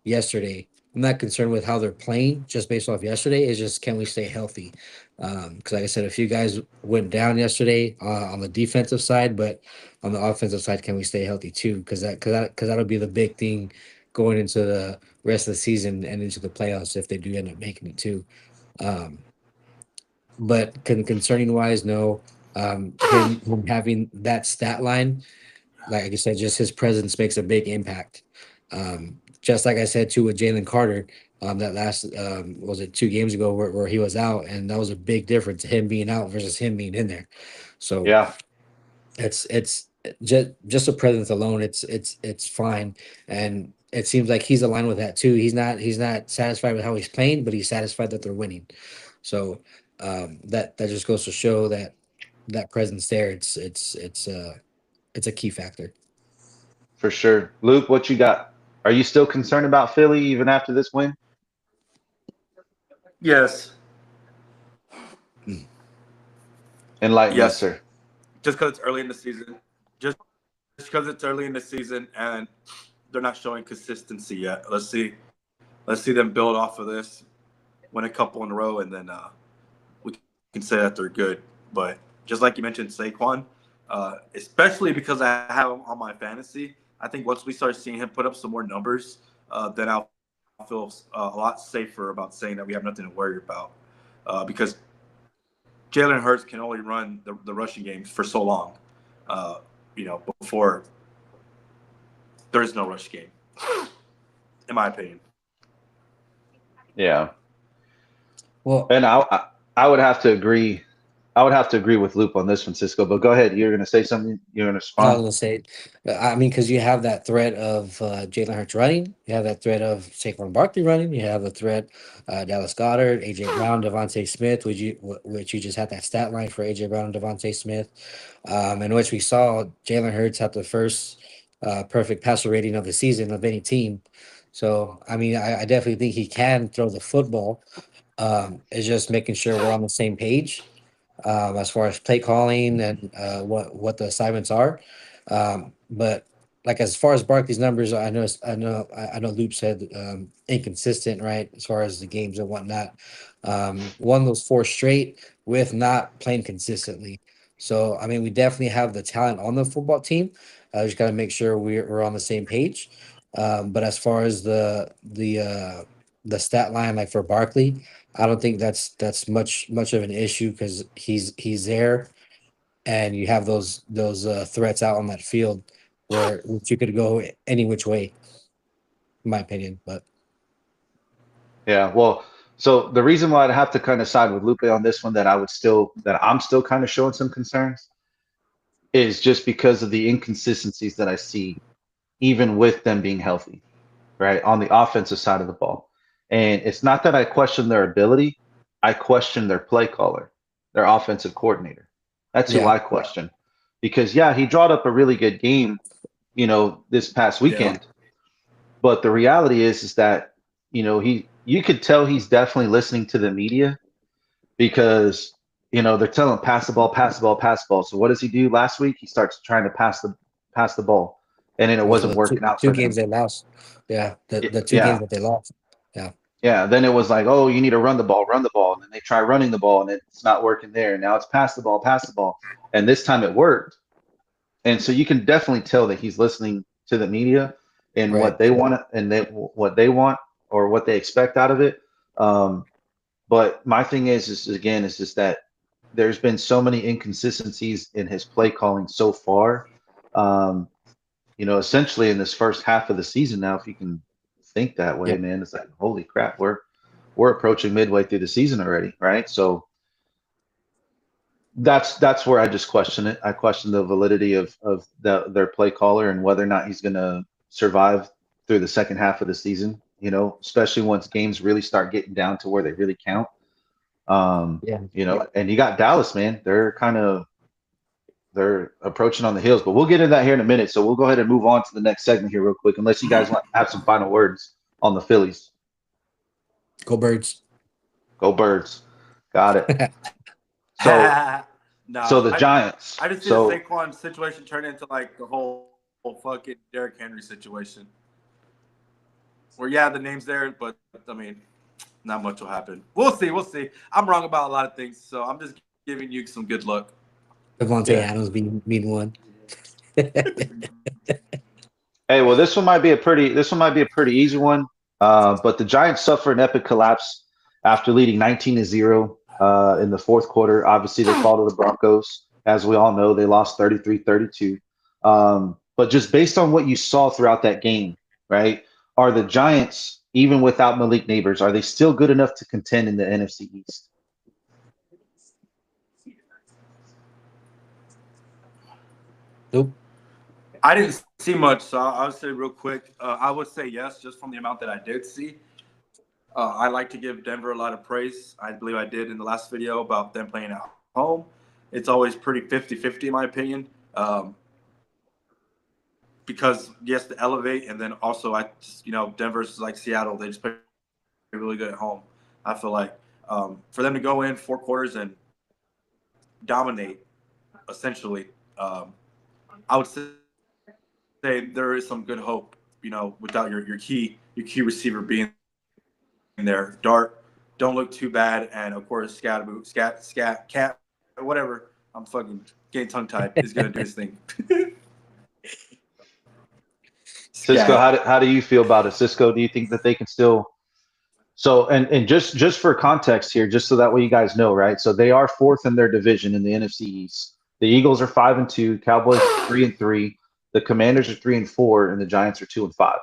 yesterday. I'm not concerned with how they're playing just based off yesterday. It's just can we stay healthy? Because like I said, a few guys went down yesterday on the defensive side, but on the offensive side, can we stay healthy too? Because that'll be the big thing going into the rest of the season and into the playoffs if they do end up making it too. Um, but concerning wise, no. Him having that stat line, like I said, just his presence makes a big impact. Just like I said too with Jalen Carter, that last was it 2 games ago where he was out, and that was a big difference, him being out versus him being in there. So Yeah, it's just a presence alone, it's fine, and it seems like he's aligned with that too. He's not satisfied with how he's playing, but he's satisfied that they're winning. So that just goes to show that that presence there, it's a key factor. for sure. Luke, what you got? Are you still concerned about Philly even after this win? Yes. Enlighten us, Yes. sir. Just because it's early in the season. Just because it's early in the season and they're not showing consistency yet. Let's see. Let's see them build off of this, win a couple in a row, and then we can say that they're good. But just like you mentioned, Saquon, especially because I have him on my fantasy, I think once we start seeing him put up some more numbers, then I'll feel a lot safer about saying that we have nothing to worry about. Because Jalen Hurts can only run the rushing games for so long, before there is no rush game, in my opinion. Yeah. Well, And I would have to agree. I would have to agree with Luke on this one, Cisco. But go ahead. You're going to say something. You're going to I was respond. gonna say, I mean, because you have that threat of Jalen Hurts running, you have that threat of Saquon Barkley running, you have the threat Dallas Goddard, AJ Brown, Devontae Smith, which you just had that stat line for AJ Brown and Devontae Smith, in which we saw Jalen Hurts have the first perfect passer rating of the season of any team. So, I mean, I definitely think he can throw the football. It's just making sure we're on the same page as far as play calling and what the assignments are. But like as far as Barkley's numbers, I know Loop said inconsistent, right? As far as the games and whatnot, won those 4 straight with not playing consistently. So I mean, we definitely have the talent on the football team. Just got to make sure we're on the same page. But as far as the stat line, like for Barkley, I don't think that's much of an issue because he's there, and you have those threats out on that field where which you could go any which way, in my opinion. But Yeah. Well, so the reason why I'd have to kind of side with Lupe on this one, that I'm still kind of showing some concerns, is just because of the inconsistencies that I see, even with them being healthy, right, on the offensive side of the ball. And it's not that I question their ability, I question their play caller, their offensive coordinator. That's who yeah, I question. Because, yeah, he drawed up a really good game, this past Yeah. weekend. But the reality is that, you could tell he's definitely listening to the media because, they're telling him pass the ball, pass the ball, pass the ball. So what does he do last week? He starts trying to pass the ball. And then it well, for wasn't the working out two for games them. they lost, yeah, the two games Yeah. that they lost, yeah, Yeah, then it was like, oh, you need to run the ball, run the ball. And then they try running the ball and it's not working there. Now it's pass the ball, pass the ball. And this time it worked. And so you can definitely tell that he's listening to the media and right. what they want what they want or what they expect out of it. But my thing is again, is just that there's been so many inconsistencies in his play calling so far. Um, essentially in this first half of the season now, if you can think that way, Yep. man, it's like, holy crap, we're approaching midway through the season already, right? So that's where I just question it. I question the validity of their play caller and whether or not he's going to survive through the second half of the season. Especially once games really start getting down to where they really count. Yeah. And you got Dallas, man. They're approaching on the heels, but we'll get into that here in a minute. So we'll go ahead and move on to the next segment here real quick, unless you guys want to have some final words on the Phillies. Go Birds. Go Birds. Got it. So the Giants. I just see the Saquon situation turn into like the whole fucking Derrick Henry situation. Where the name's there, but I mean, not much will happen. We'll see. I'm wrong about a lot of things, so I'm just giving you some good luck. Devontae Adams being one. Hey, well, this one might be a pretty easy one. But the Giants suffer an epic collapse after leading 19-0 in the fourth quarter. Obviously, they fall to the Broncos. As we all know, they lost 33-32. But just based on what you saw throughout that game, right? Are the Giants, even without Malik Neighbors, are they still good enough to contend in the NFC East? Nope. I didn't see much, so I'll say real quick. I would say yes, just from the amount that I did see. I like to give Denver a lot of praise. I believe I did in the last video about them playing at home. It's always pretty 50-50 in my opinion. Because, yes, to elevate, and then also Denver's like Seattle. They just play really good at home. I feel like for them to go in 4 quarters and dominate, essentially, I would say there is some good hope, without your key receiver being there. Dart, don't look too bad, and of course, Cat, whatever. I'm fucking getting tongue tied. Is gonna do his thing. Cisco, how do you feel about it? Cisco, do you think that they can still? So and just for context here, just so that way you guys know, right? So they are 4th in their division in the NFC East. The Eagles are 5-2, Cowboys 3-3, the Commanders are 3-4, and the Giants are 2-5.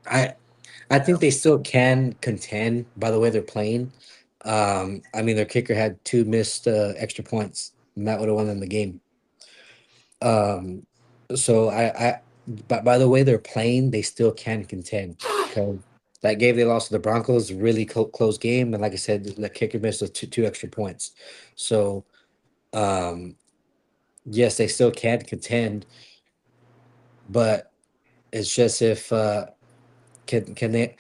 I think they still can contend by the way they're playing. I mean, their kicker had 2 missed extra points, and that would have won them the game. So but by the way they're playing, they still can contend. Because that game they lost to the Broncos, really close game, and like I said, the kicker missed those 2 extra points. So, yes, they still can contend, but it's just if can they.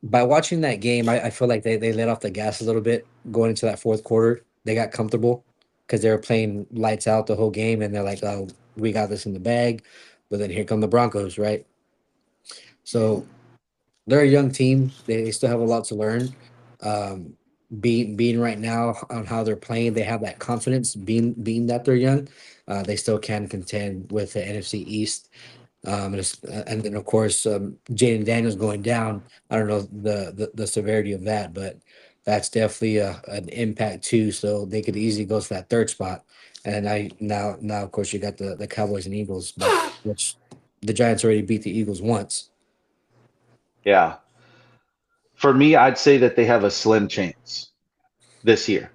By watching that game, I feel like they let off the gas a little bit going into that fourth quarter. They got comfortable because they were playing lights out the whole game, and they're like, "Oh, we got this in the bag." But then here come the Broncos, right? So they're a young team. They still have a lot to learn. Being right now on how they're playing, they have that confidence. Being that they're young, they still can contend with the NFC East. And then of course Jaden Daniels going down. I don't know the severity of that, but that's definitely an impact too. So they could easily go to that 3rd spot. And now of course you got the Cowboys and Eagles, which the Giants already beat the Eagles once. Yeah. For me, I'd say that they have a slim chance this year,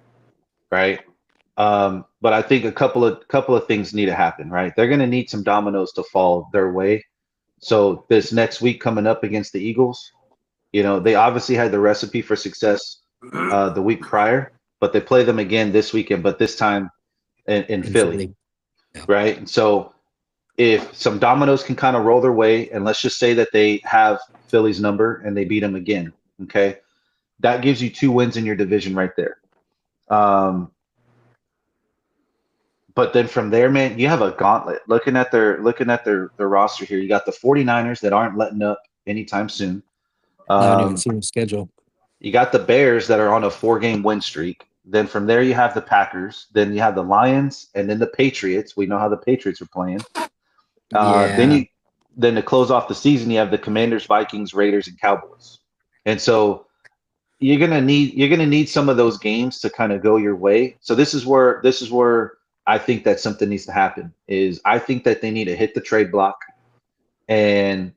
right? But I think a couple of things need to happen, right? They're going to need some dominoes to fall their way. So this next week coming up against the Eagles, they obviously had the recipe for success the week prior, but they play them again this weekend, but this time in Philly, yeah. Right? And so if some dominoes can kind of roll their way, and let's just say that they have Philly's number and they beat them again, okay, that gives you 2 wins in your division right there. But then from there, man, you have a gauntlet. Looking at their roster here, you got the 49ers that aren't letting up anytime soon. I haven't even seen the schedule. You got the Bears that are on a 4-game win streak. Then from there, you have the Packers. Then you have the Lions, and then the Patriots. We know how the Patriots are playing. Then to close off the season, you have the Commanders, Vikings, Raiders, and Cowboys. And so you're gonna need some of those games to kind of go your way. So this is where I think that something needs to happen. Is I think that they need to hit the trade block and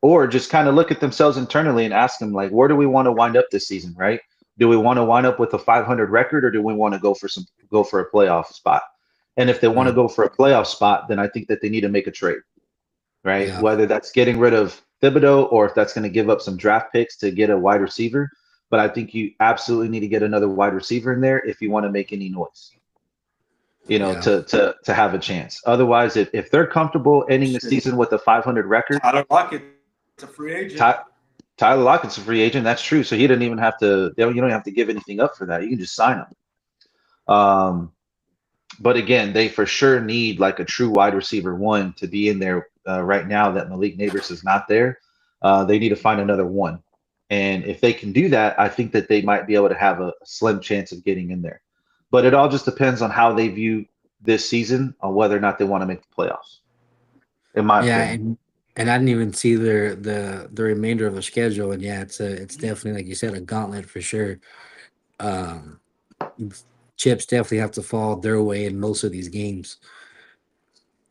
or just kind of look at themselves internally and ask them like, where do we want to wind up this season, right? Do we want to wind up with a 500 record, or do we want to go for a playoff spot? And if they want to Yeah. go for a playoff spot, then I think that they need to make a trade, right? Yeah. Whether that's getting rid of Thibodeau or if that's going to give up some draft picks to get a wide receiver. But I think you absolutely need to get another wide receiver in there if you want to make any noise, Yeah. to have a chance. Otherwise, if they're comfortable ending the Shit. season with a 500 record, Tyler Lockett, it's a free agent. Ty, Tyler Lockett's a free agent. That's true. So he didn't even have to. You don't have to give anything up for that. You can just sign him. But again, they for sure need like a true wide receiver one to be in there right now. That Malik Neighbors is not there. They need to find another one. And if they can do that, I think that they might be able to have a slim chance of getting in there. But it all just depends on how they view this season, on whether or not they want to make the playoffs. In my Yeah, opinion, and I didn't even see the remainder of the schedule, and yeah, it's definitely like you said, a gauntlet for sure. Um, Chips definitely have to fall their way in most of these games.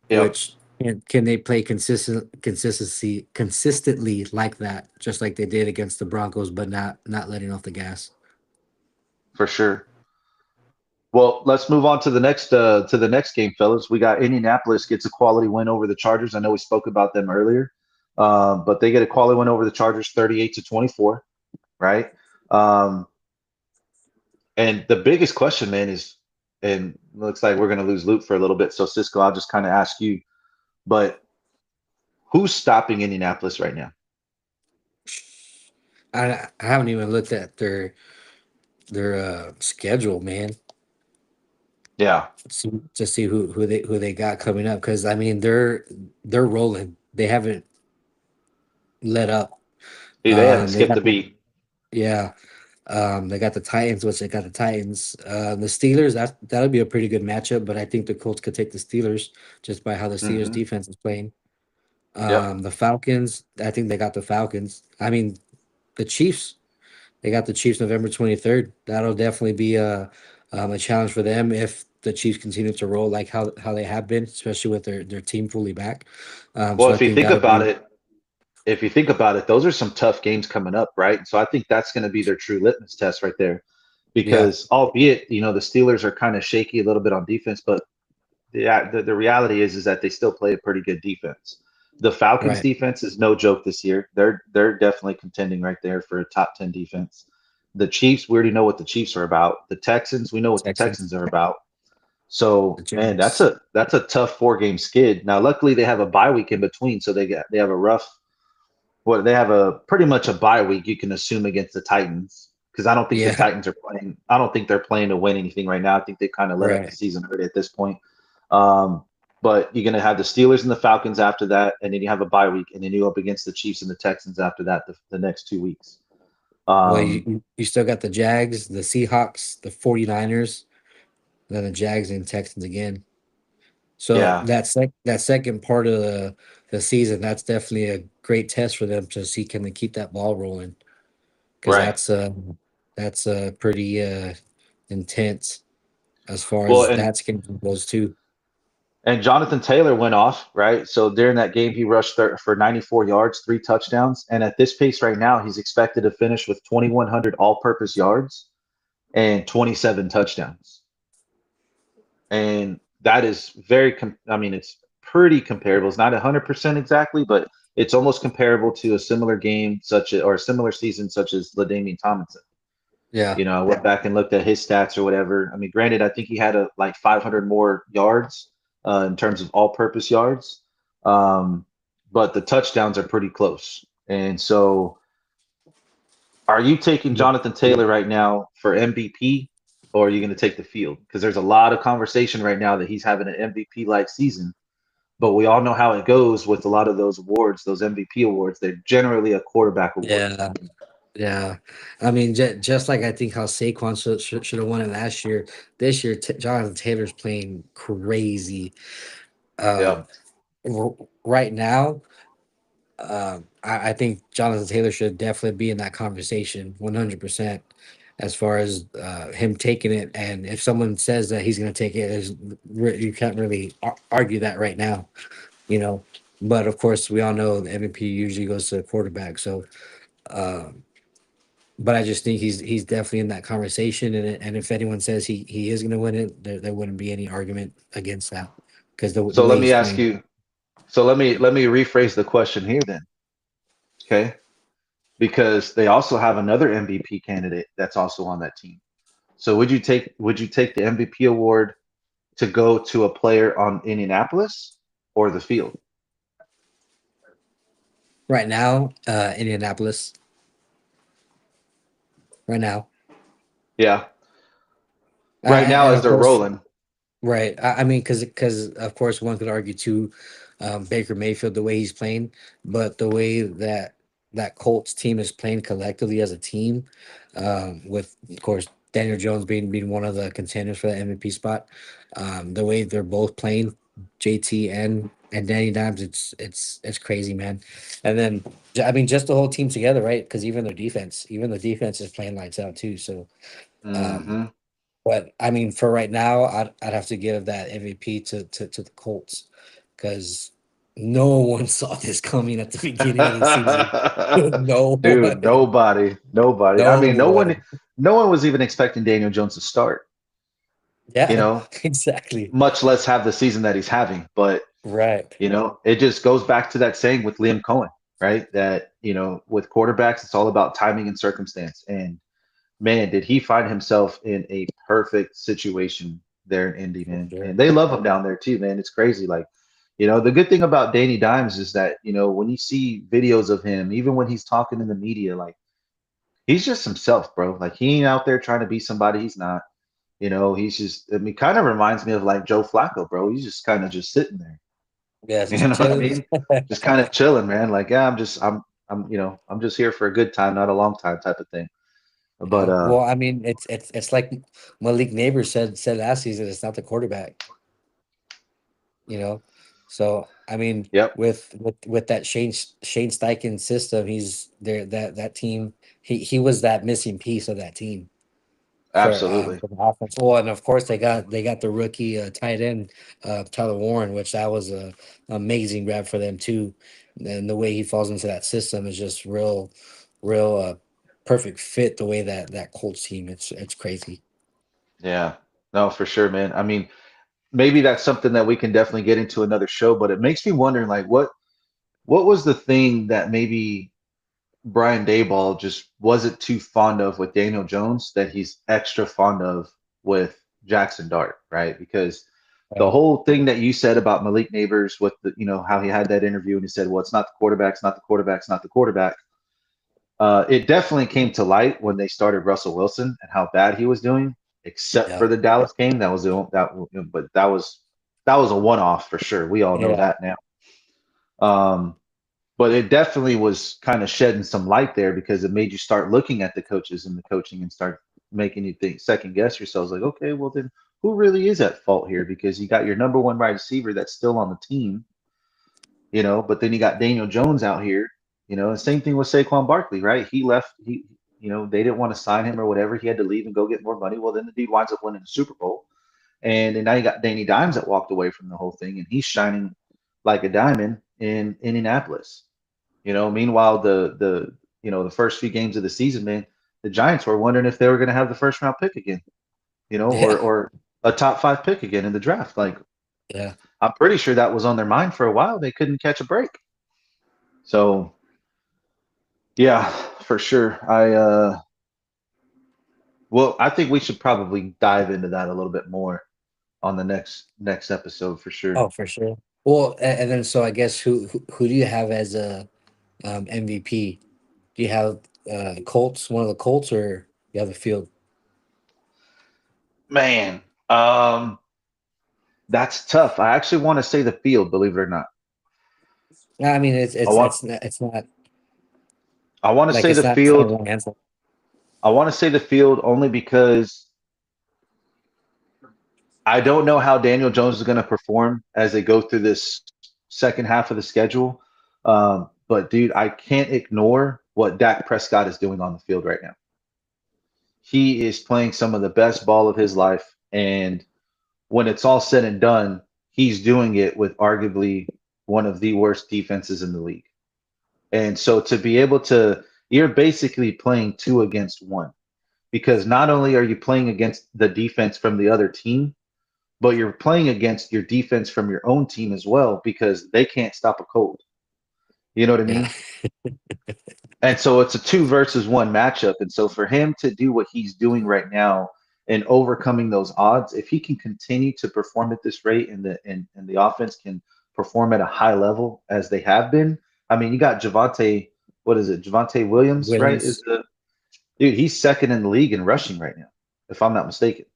yep, Which can they play consistently like that, just like they did against the Broncos, but not letting off the gas. for sure. Well, let's move on to the next game, fellas. We got Indianapolis gets a quality win over the Chargers. I know we spoke about them earlier, but they get a quality win over the Chargers, 38-24, right? Um, and the biggest question, man, is, and looks like we're going to lose Luke for a little bit. So Cisco, I'll just kind of ask you, but who's stopping Indianapolis right now? I haven't even looked at their schedule, man, Yeah, to see who they got coming up. Because I mean, they're rolling. They haven't let up. they haven't They skipped got a beat. yeah. They got the Titans, which they got the Titans. The Steelers, that'll be a pretty good matchup, but I think the Colts could take the Steelers just by how the Steelers Hmm. defense is playing. Yep, The Falcons, I think they got the Falcons. I mean, the Chiefs, they got the Chiefs November 23rd. That'll definitely be a challenge for them if the Chiefs continue to roll like how they have been, especially with their team fully back. well, So I think that'll be if you think about it, those are some tough games coming up, right? So I think that's going to be their true litmus test right there. yeah, Because albeit, the Steelers are kind of shaky a little bit on defense, but the reality is that they still play a pretty good defense. The Falcons right. defense is no joke this year. They're definitely contending right there for a top 10 defense. The Chiefs, we already know what the Chiefs are about. The Texans, we know what the Texans, Texans are about. So the man, Jags. that's a tough 4 game skid. Now, luckily they have a bye week in between, so they have a rough they have a pretty much a bye week, you can assume, against the Titans, because I don't think the Yeah, Titans are playing. I don't think they're playing to win anything right now. I think they kind of let up the right. season already at this point. Um, but you're going to have the Steelers and the Falcons after that, and then you have a bye week, and then you go up against the Chiefs and the Texans after that the next 2 weeks. Well, Um, you still got the Jags, the Seahawks, the 49ers, then the Jags and Texans again. So yeah, that second part of the season, that's definitely a great test for them to see can they keep that ball rolling because right. that's pretty intense as far Well, as and that schedule goes too. and Jonathan Taylor went off, right? So during that game, he rushed for 94 yards, 3 touchdowns, and at this pace right now, he's expected to finish with 2,100 all-purpose yards and 27 touchdowns. And that is I mean, it's pretty comparable. It's not 100% exactly, but it's almost comparable to a similar game or a similar season such as LaDainian Tomlinson. Yeah, I went back and looked at his stats or whatever. I mean, granted, I think he had like 500 more yards in terms of all-purpose yards, um, but the touchdowns are pretty close. And so, are you taking Jonathan Taylor right now for MVP, or are you going to take the field? Because there's a lot of conversation right now that he's having an MVP-like season, but we all know how it goes with a lot of those awards, those MVP awards. They're generally a quarterback award. yeah, yeah. I mean, just like I think how Saquon should have won it last year. This year, Jonathan Taylor's playing crazy. Um, Yep. right now. I think Jonathan Taylor should definitely be in that conversation 100%, as far as him taking it. And if someone says that he's going to take it, you can't really argue that right now, you know. But of course, we all know the MVP usually goes to the quarterback. So, but I just think he's definitely in that conversation. And if anyone says he is going to win it, there wouldn't be any argument against that, because the So way let me he's ask playing. you. So let me rephrase the question here then. Okay, because they also have another MVP candidate that's also on that team. So would you take the MVP award to go to a player on Indianapolis or the field? Right now, Indianapolis. Right now, Yeah. Right now, and as of they're course, rolling. right. I mean, because of course one could argue too, Baker Mayfield, the way he's playing, but the way that Colts team is playing collectively as a team, with of course Daniel Jones being one of the contenders for the MVP spot, the way they're both playing, JT and Danny Dimes, it's crazy, man. And then I mean, just the whole team together, right? Because even the defense is playing lights out too. So. Um, Hmm. but I mean, for right now, I'd have to give that MVP to the Colts, because no one saw this coming at the beginning of the season. No Dude, one, nobody. I no mean, no one, one. no one was even expecting Daniel Jones to start. You Yeah, know, exactly. much less have the season that he's having. But Right. it just goes back to that saying with Liam Cohen, right? That with quarterbacks, it's all about timing and circumstance. And man, did he find himself in a perfect situation there in Indy, For man. sure. And they love him down there too, man. It's crazy. Like, the good thing about Danny Dimes is that, when you see videos of him, even when he's talking in the media, like he's just himself, bro. Like he ain't out there trying to be somebody he's not. He's just, I mean, kind of reminds me of like Joe Flacco, bro. He's just kind of just sitting there. Yes, You know what I chilling. mean? Just kind of chilling, man. Like, yeah, I'm just here for a good time, not a long time type of thing. But Yeah. Well, I mean, it's like Malik Neighbors said last season. It's not the quarterback, you know. So I mean, yep, with that Shane Steichen system, he's there. That team, he was that missing piece of that team absolutely. for the offense. Well, and of course they got the rookie tight end, Tyler Warren, which that was a amazing grab for them too. And the way he falls into that system is just real perfect fit. The way that Colts team, it's crazy. Yeah. No, for sure, man. I mean, maybe that's something that we can definitely get into another show, but it makes me wondering like what was the thing that maybe Brian Dayball just wasn't too fond of with Daniel Jones that he's extra fond of with Jackson Dart, right? Because the Right. whole thing that you said about Malik Neighbors with how he had that interview and he said, well, it's not the quarterback, it's not the quarterback, it's not the quarterback. It definitely came to light when they started Russell Wilson and how bad he was doing, except Yeah. for the Dallas game. That was but that was a one-off for sure. We all know Yeah. that now. Um, but it definitely was kind of shedding some light there because it made you start looking at the coaches and the coaching and start making you think second guess yourselves like, okay, well then who really is at fault here? Because you got your number one wide receiver that's still on the team, but then you got Daniel Jones out here, and same thing with Saquon Barkley, right? He left, they didn't want to sign him or whatever. He had to leave and go get more money. Well, then the dude winds up winning the Super Bowl. And then now you got Danny Dimes that walked away from the whole thing and he's shining like a diamond in Indianapolis. Meanwhile, the first few games of the season, man, the Giants were wondering if they were going to have the first round pick again, or Yeah. or a top five pick again in the draft. Like Yeah. I'm pretty sure that was on their mind for a while. They couldn't catch a break. So yeah, for sure. I think we should probably dive into that a little bit more on the next episode for sure. Oh, for sure. Well, and then so I guess who do you have as a MVP? Do you have Colts, one of the Colts, or you have the field? Man, um, that's tough. I actually want to say the field, believe it or not. No, I mean I want I want to say the it's not a field. wrong answer. I want to say the field only because I don't know how Daniel Jones is going to perform as they go through this second half of the schedule. But dude, I can't ignore what Dak Prescott is doing on the field right now. He is playing some of the best ball of his life, and when it's all said and done, he's doing it with arguably one of the worst defenses in the league. And so to be able to, you're basically playing two against one because not only are you playing against the defense from the other team, but you're playing against your defense from your own team as well because they can't stop a cold. You know what I Yeah. mean? And so it's a two versus one matchup. And so for him to do what he's doing right now and overcoming those odds, if he can continue to perform at this rate and the offense can perform at a high level as they have been, I mean, you got Javante, what is it? Javante Williams, right? Is Williams. the dude, he's second in the league in rushing right now, if I'm not mistaken.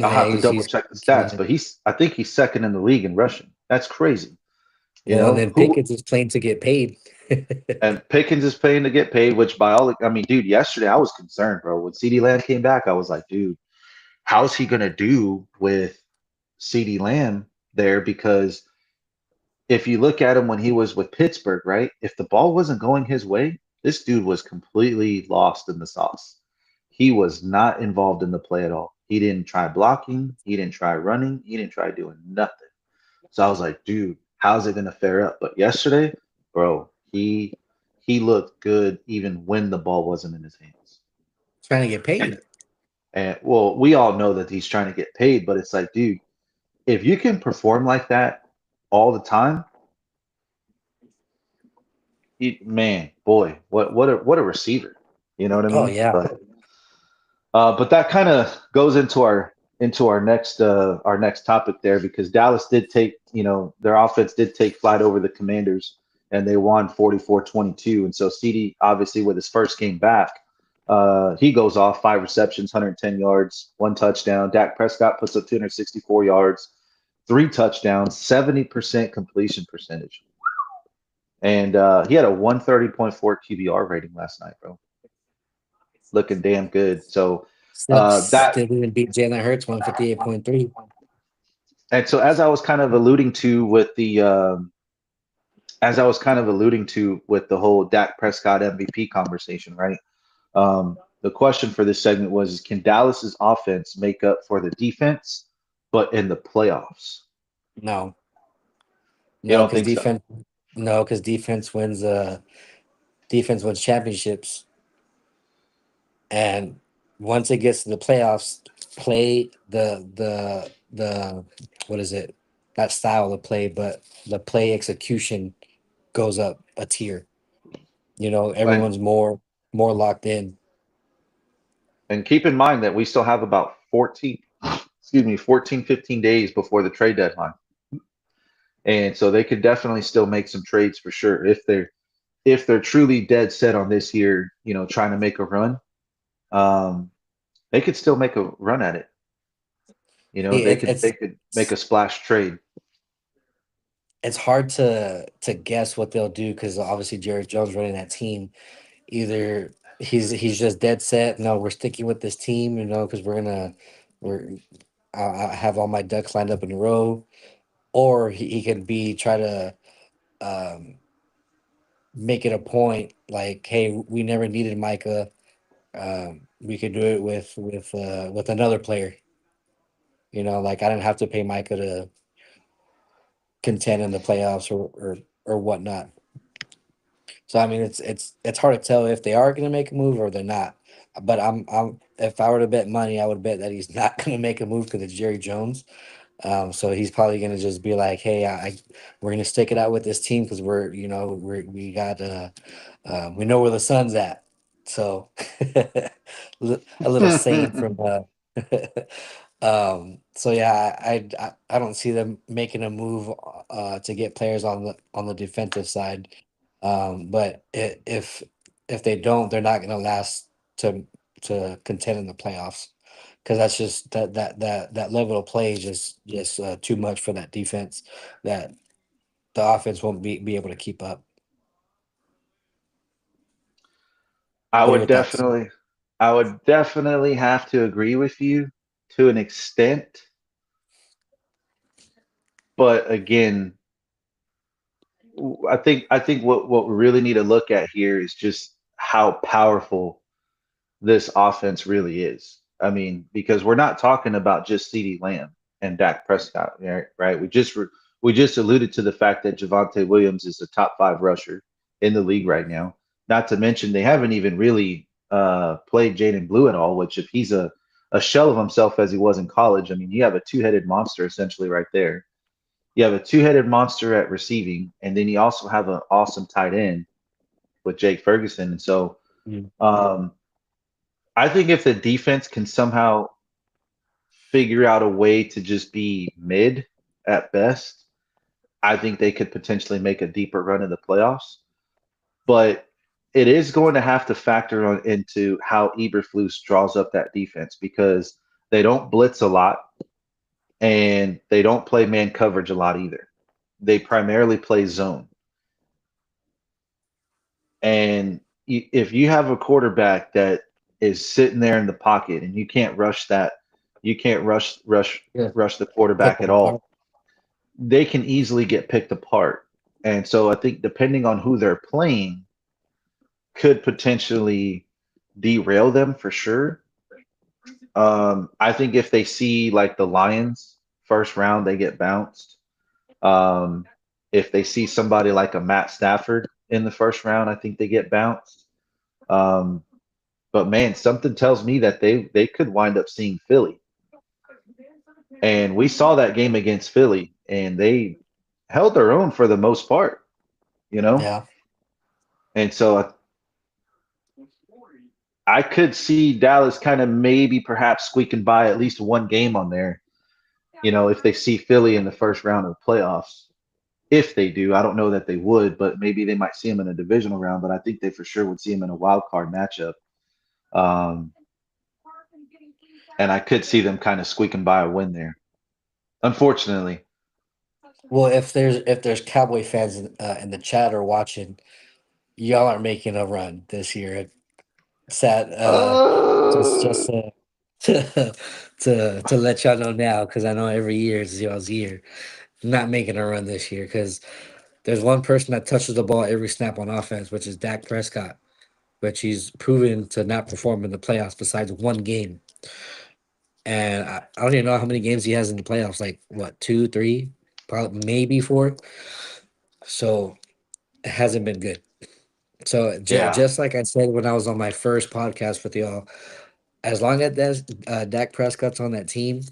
I'll Yeah, have to double he's check the killing stats, it. but I think he's second in the league in rushing. That's crazy. You Well, and know, then who Pickens is playing to get paid. and Pickens is paying to get paid, which by all, I mean, dude, yesterday I was concerned, bro. When CD Lamb came back, I was like, dude, how's he gonna do with CD Lamb there? Because if you look at him when he was with Pittsburgh, right? If the ball wasn't going his way, this dude was completely lost in the sauce. He was not involved in the play at all. He didn't try blocking, he didn't try running, he didn't try doing nothing. So I was like, dude, how's it gonna fare up? But yesterday, bro, he looked good even when the ball wasn't in his hands. Trying to get And paid. and well, we all know that he's trying to get paid, but it's like, dude, if you can perform like that all the time, man, boy, what a receiver. You know what I Oh mean? yeah. But that kind of goes into our next topic there because Dallas did take, their offense did take flight over the Commanders and they won 44-22. And so CD obviously with his first game back, he goes off 5 receptions, 110 yards, 1 touchdown. Dak Prescott puts up 264 yards, 3 touchdowns, 70% completion percentage. And he had a 130.4 QBR rating last night, bro. Looking damn good. So Still that even beat Jalen Hurts 158.3. and so as I was kind of alluding to with the as I was kind of alluding to with the whole Dak Prescott MVP conversation, right? The question for this segment was, can Dallas's offense make up for the defense, but in the playoffs? No. You No, don't because think so? defense no, because defense wins championships. And once it gets to the playoffs, play the what is it? Not style of play, but the play execution goes up a tier. And Everyone's more locked in. and keep in mind that we still have about 14, excuse me, 14, 15 days before the trade deadline. And so they could definitely still make some trades for sure if they're truly dead set on this year, trying to make a run. Um, they could still make a run at it. See, They could make a splash trade. it's hard to guess what they'll do because obviously Jerry Jones running that team. Either he's just dead set. No, we're sticking with this team, because we're I have all my ducks lined up in a row, or he could be try to um, make it a point like, hey, we never needed Micah. We could do it with another player. Like I didn't have to pay Micah to contend in the playoffs or whatnot. So I mean, it's hard to tell if they are going to make a move or they're not. But I'm if I were to bet money, I would bet that he's not going to make a move because it's Jerry Jones. So he's probably going to just be like, hey, we're going to stick it out with this team because we got we know where the sun's at. So a little saying from so yeah, I don't see them making a move to get players on the defensive side. But if they don't, they're not going to last to contend in the playoffs because that's just that level of play is just too much for that defense that the offense won't be able to keep up. I What are would your thoughts? definitely, I would definitely have to agree with you to an extent. But again, I think what we really need to look at here is just how powerful this offense really is. I mean, because we're not talking about just CeeDee Lamb and Dak Prescott, right? Right? We just alluded to the fact that Javante Williams is the top 5 rusher in the league right now. Not to mention they haven't even really played Jaden Blue at all, which if he's a shell of himself as he was in college, I mean, you have a two-headed monster essentially right there. You have a two-headed monster at receiving, and then you also have an awesome tight end with Jake Ferguson. And so Mm. I think if the defense can somehow figure out a way to just be mid at best, I think they could potentially make a deeper run in the playoffs. But it is going to have to factor on into how Eberflus draws up that defense because they don't blitz a lot and they don't play man coverage a lot either. They primarily play zone. And if you have a quarterback that is sitting there in the pocket and you can't rush that, you can't Yeah. rush the quarterback at all, they can easily get picked apart. And so I think depending on who they're playing could potentially derail them for sure. I think if they see like the Lions first round, they get bounced. If they see somebody like a Matt Stafford in the first round, I think they get bounced. Um, but man, something tells me that they could wind up seeing Philly. And we saw that game against Philly, and they held their own for the most part, you know? Yeah. And so I could see Dallas kind of maybe perhaps squeaking by at least one game on there, if they see Philly in the first round of the playoffs. If they do, I don't know that they would, but maybe they might see them in a divisional round, but I think they for sure would see them in a wild card matchup. Um, and I could see them kind of squeaking by a win there. Unfortunately. Well, if there's Cowboy fans in the chat or watching, y'all are making a run this year. Sad. Just Uh, to let y'all know now, because I know every year is y'all's year. Not making a run this year because there's one person that touches the ball every snap on offense, which is Dak Prescott, which he's proven to not perform in the playoffs besides one game. And I don't even know how many games he has in the playoffs. Like what, 2, 3, probably maybe 4. So it hasn't been good. So yeah, just like I said when I was on my first podcast with y'all, as long as Dak Prescott's on that team,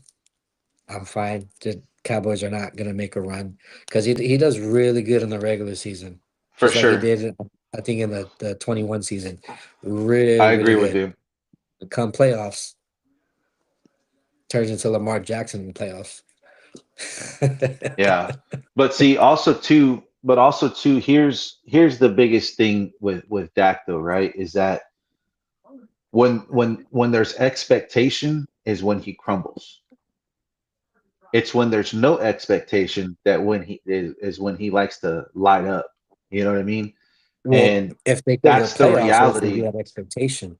I'm fine. The Cowboys are not gonna make a run because he does really good in the regular season, for just like he sure. did, I think, in the 21 season. I Really agree with good. you. Come playoffs, turns into Lamar Jackson in the playoffs. Yeah. But also too, here's the biggest thing with Dak though, right? Is that when there's expectation is when he crumbles. It's when there's no expectation that when he is when he likes to light up. You know what I mean? Well, And if they go to the that's the playoffs, that's when you reality. have expectation.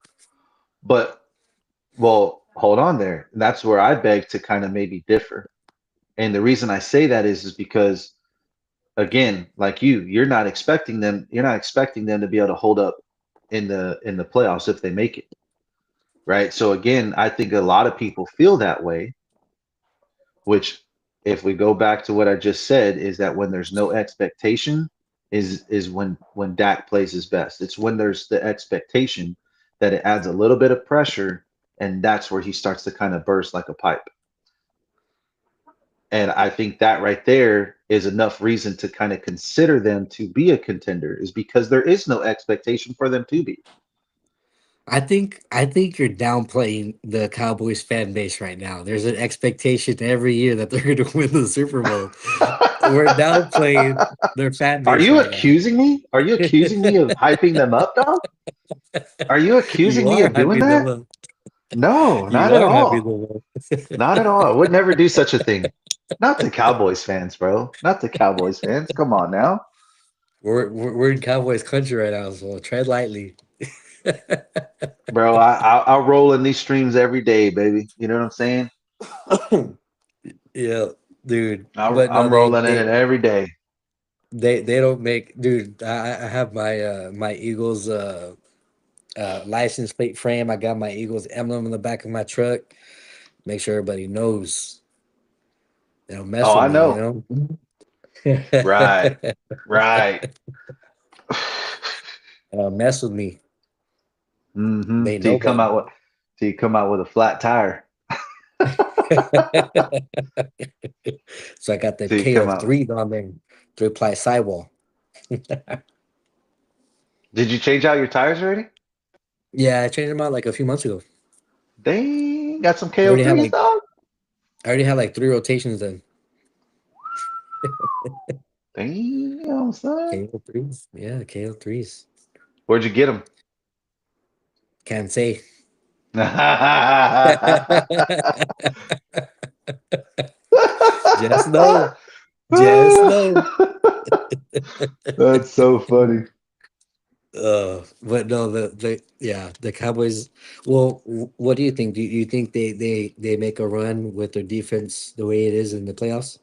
But well, hold on there. That's where I beg to kind of maybe differ. And the reason I say that is because again, like you're not expecting them to be able to hold up in the playoffs if they make it. Right. So again, I think a lot of people feel that way, which if we go back to what I just said, is that when there's no expectation is when Dak plays his best. It's when there's the expectation that it adds a little bit of pressure, and that's where he starts to kind of burst like a pipe. And I think that right there is enough reason to kind of consider them to be a contender, is because there is no expectation for them to be. I think you're downplaying the Cowboys fan base right now. There's an expectation every year that they're going to win the Super Bowl. We're downplaying their fan Are base you right now. accusing me? Are you accusing me of hyping them up, dog? Are you accusing You me are of doing happy that? the No, not you at are happy all. the Not at all. I would never do such a thing. Not to Cowboys fans, bro. Not to Cowboys fans. Come on now. we're in Cowboys country right now, so tread lightly. Bro, I'll roll in these streams every day, baby. You know what I'm saying? Yeah, dude. I'm But no, rolling in it every day. They don't make, dude. I have my my Eagles license plate frame. I got my Eagles emblem in the back of my truck. Make sure everybody knows they don't mess Oh, with I me. know. Right. Right. They don't mess with me. Mm-hmm. They Till know better. you come out with a flat tire. So I got the Till you come out. KO3 on there, 3-ply sidewall. Did you change out your tires already? Yeah, I changed them out like a few months ago. Dang, got some I already had KO3s, like dog. I already had like 3 rotations done. Damn, son. KO3s. Yeah, KO3s. Where'd you get them? Can't say. Just know. Just know. That's so funny. But no, the Cowboys. Well, what do you think? Do you think they make a run with their defense the way it is in the playoffs?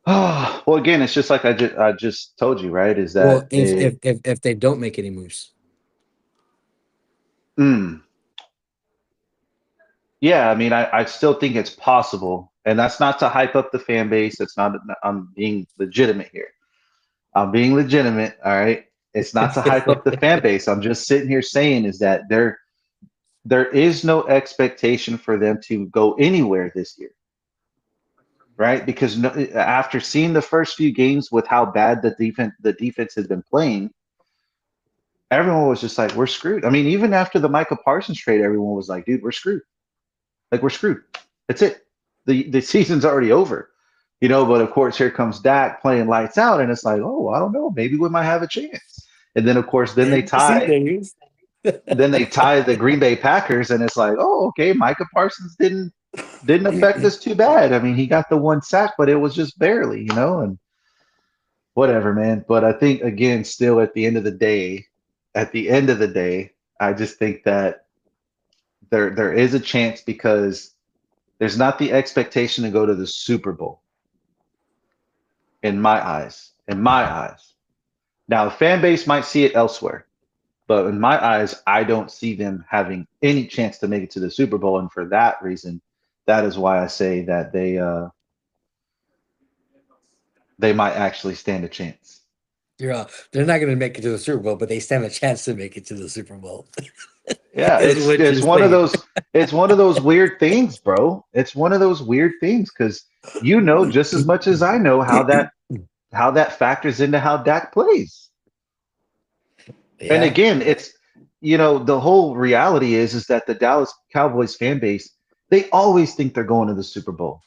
Well, again, it's just like I just told you, right? Is Well, that it? if they don't make any moves, Mm, yeah, I mean, I still think it's possible, and that's not to hype up the fan base. It's not. I'm being legitimate here. I'm being legitimate. All right. It's not to hype up the fan base. I'm just sitting here saying is that there is no expectation for them to go anywhere this year, right? Because no, after seeing the first few games with how bad the defense has been playing, everyone was just like, we're screwed. I mean, even after the Michael Parsons trade, everyone was like, dude, we're screwed. Like we're screwed. That's it. The season's already over. But of course here comes Dak playing lights out, and it's like, oh, I don't know, maybe we might have a chance. And then of course see there is. then they tie the Green Bay Packers, and it's like, oh, okay, Micah Parsons didn't affect us too bad. I mean, he got the one sack, but it was just barely, and whatever, man. But I think again, still at the end of the day, I just think that there is a chance because there's not the expectation to go to the Super Bowl in my eyes. In my eyes. Now, the fan base might see it elsewhere, but in my eyes, I don't see them having any chance to make it to the Super Bowl. And for that reason, that is why I say that they might actually stand a chance. They're not going to make it to the Super Bowl, but they stand a chance to make it to the Super Bowl. Yeah, Is it's what you're it's one of saying. those weird things, bro. It's one of those weird things because just as much as I know how that factors into how Dak plays. And Yeah, again, it's the whole reality is that the Dallas Cowboys fan base, they always think they're going to the Super Bowl.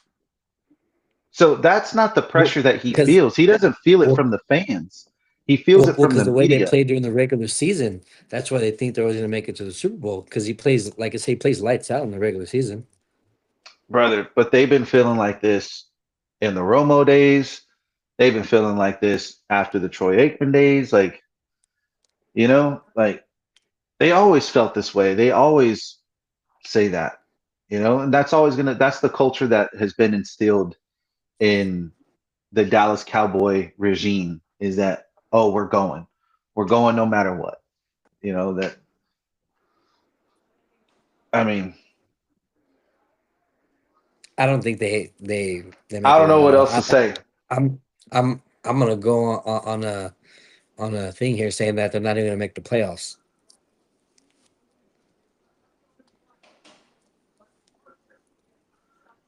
So that's not the well, pressure that he because feels. He doesn't feel it well, from the fans. He feels it from because the the way they media. played during the regular season, that's why they think they're always going to make it to the Super Bowl. Because he plays, like I say, he plays lights out in the regular season. Brother, but they've been feeling like this in the Romo days. They've been feeling like this after the Troy Aikman days. Like they always felt this way. They always say that, and that's the culture that has been instilled in the Dallas Cowboy regime is that, oh, we're going no matter what. That, I mean, I don't think they I make a don't run know at what all. else to say. I'm gonna go on a thing here saying that they're not even gonna make the playoffs.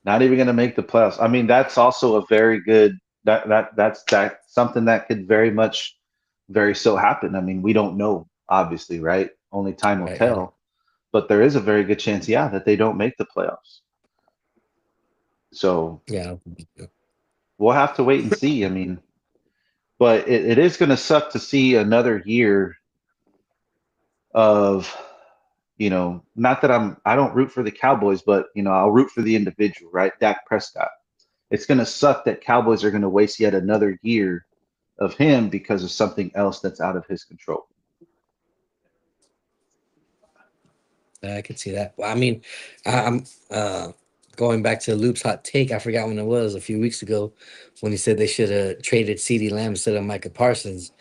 Not even going to make the playoffs. I mean, that's also a very good that's something that could very so happen. I mean, we don't know, obviously, right? Only time will Right? Yeah. tell. But there is a very good chance, yeah, that they don't make the playoffs. So Yeah. we'll have to wait and see. I mean, but it is going to suck to see another year of, not that I don't root for the Cowboys, but I'll root for the individual, right? Dak Prescott. It's going to suck that Cowboys are going to waste yet another year of him because of something else that's out of his control. I could see that. Well, I mean, I'm going back to Loop's hot take, I forgot when it was a few weeks ago when he said they should have traded CeeDee Lamb instead of Micah Parsons.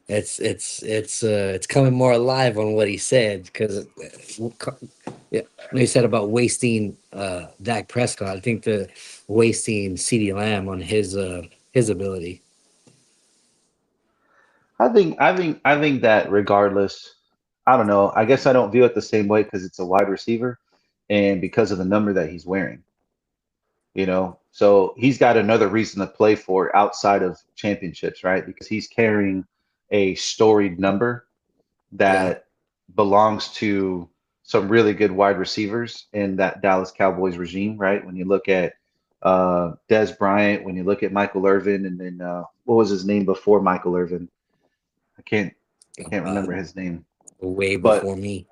It's coming more alive on what he said because yeah, he said about wasting Dak Prescott. I think the wasting CeeDee Lamb on his ability. I think that regardless, I don't know. I guess I don't view it the same way because it's a wide receiver, and because of the number that he's wearing. So he's got another reason to play for outside of championships, right? Because he's carrying a storied number Yeah, that belongs to some really good wide receivers in that Dallas Cowboys regime, right? When you look at Des Bryant, when you look at Michael Irvin, and then what was his name before Michael Irvin? I can't uh, remember his name, way but before me.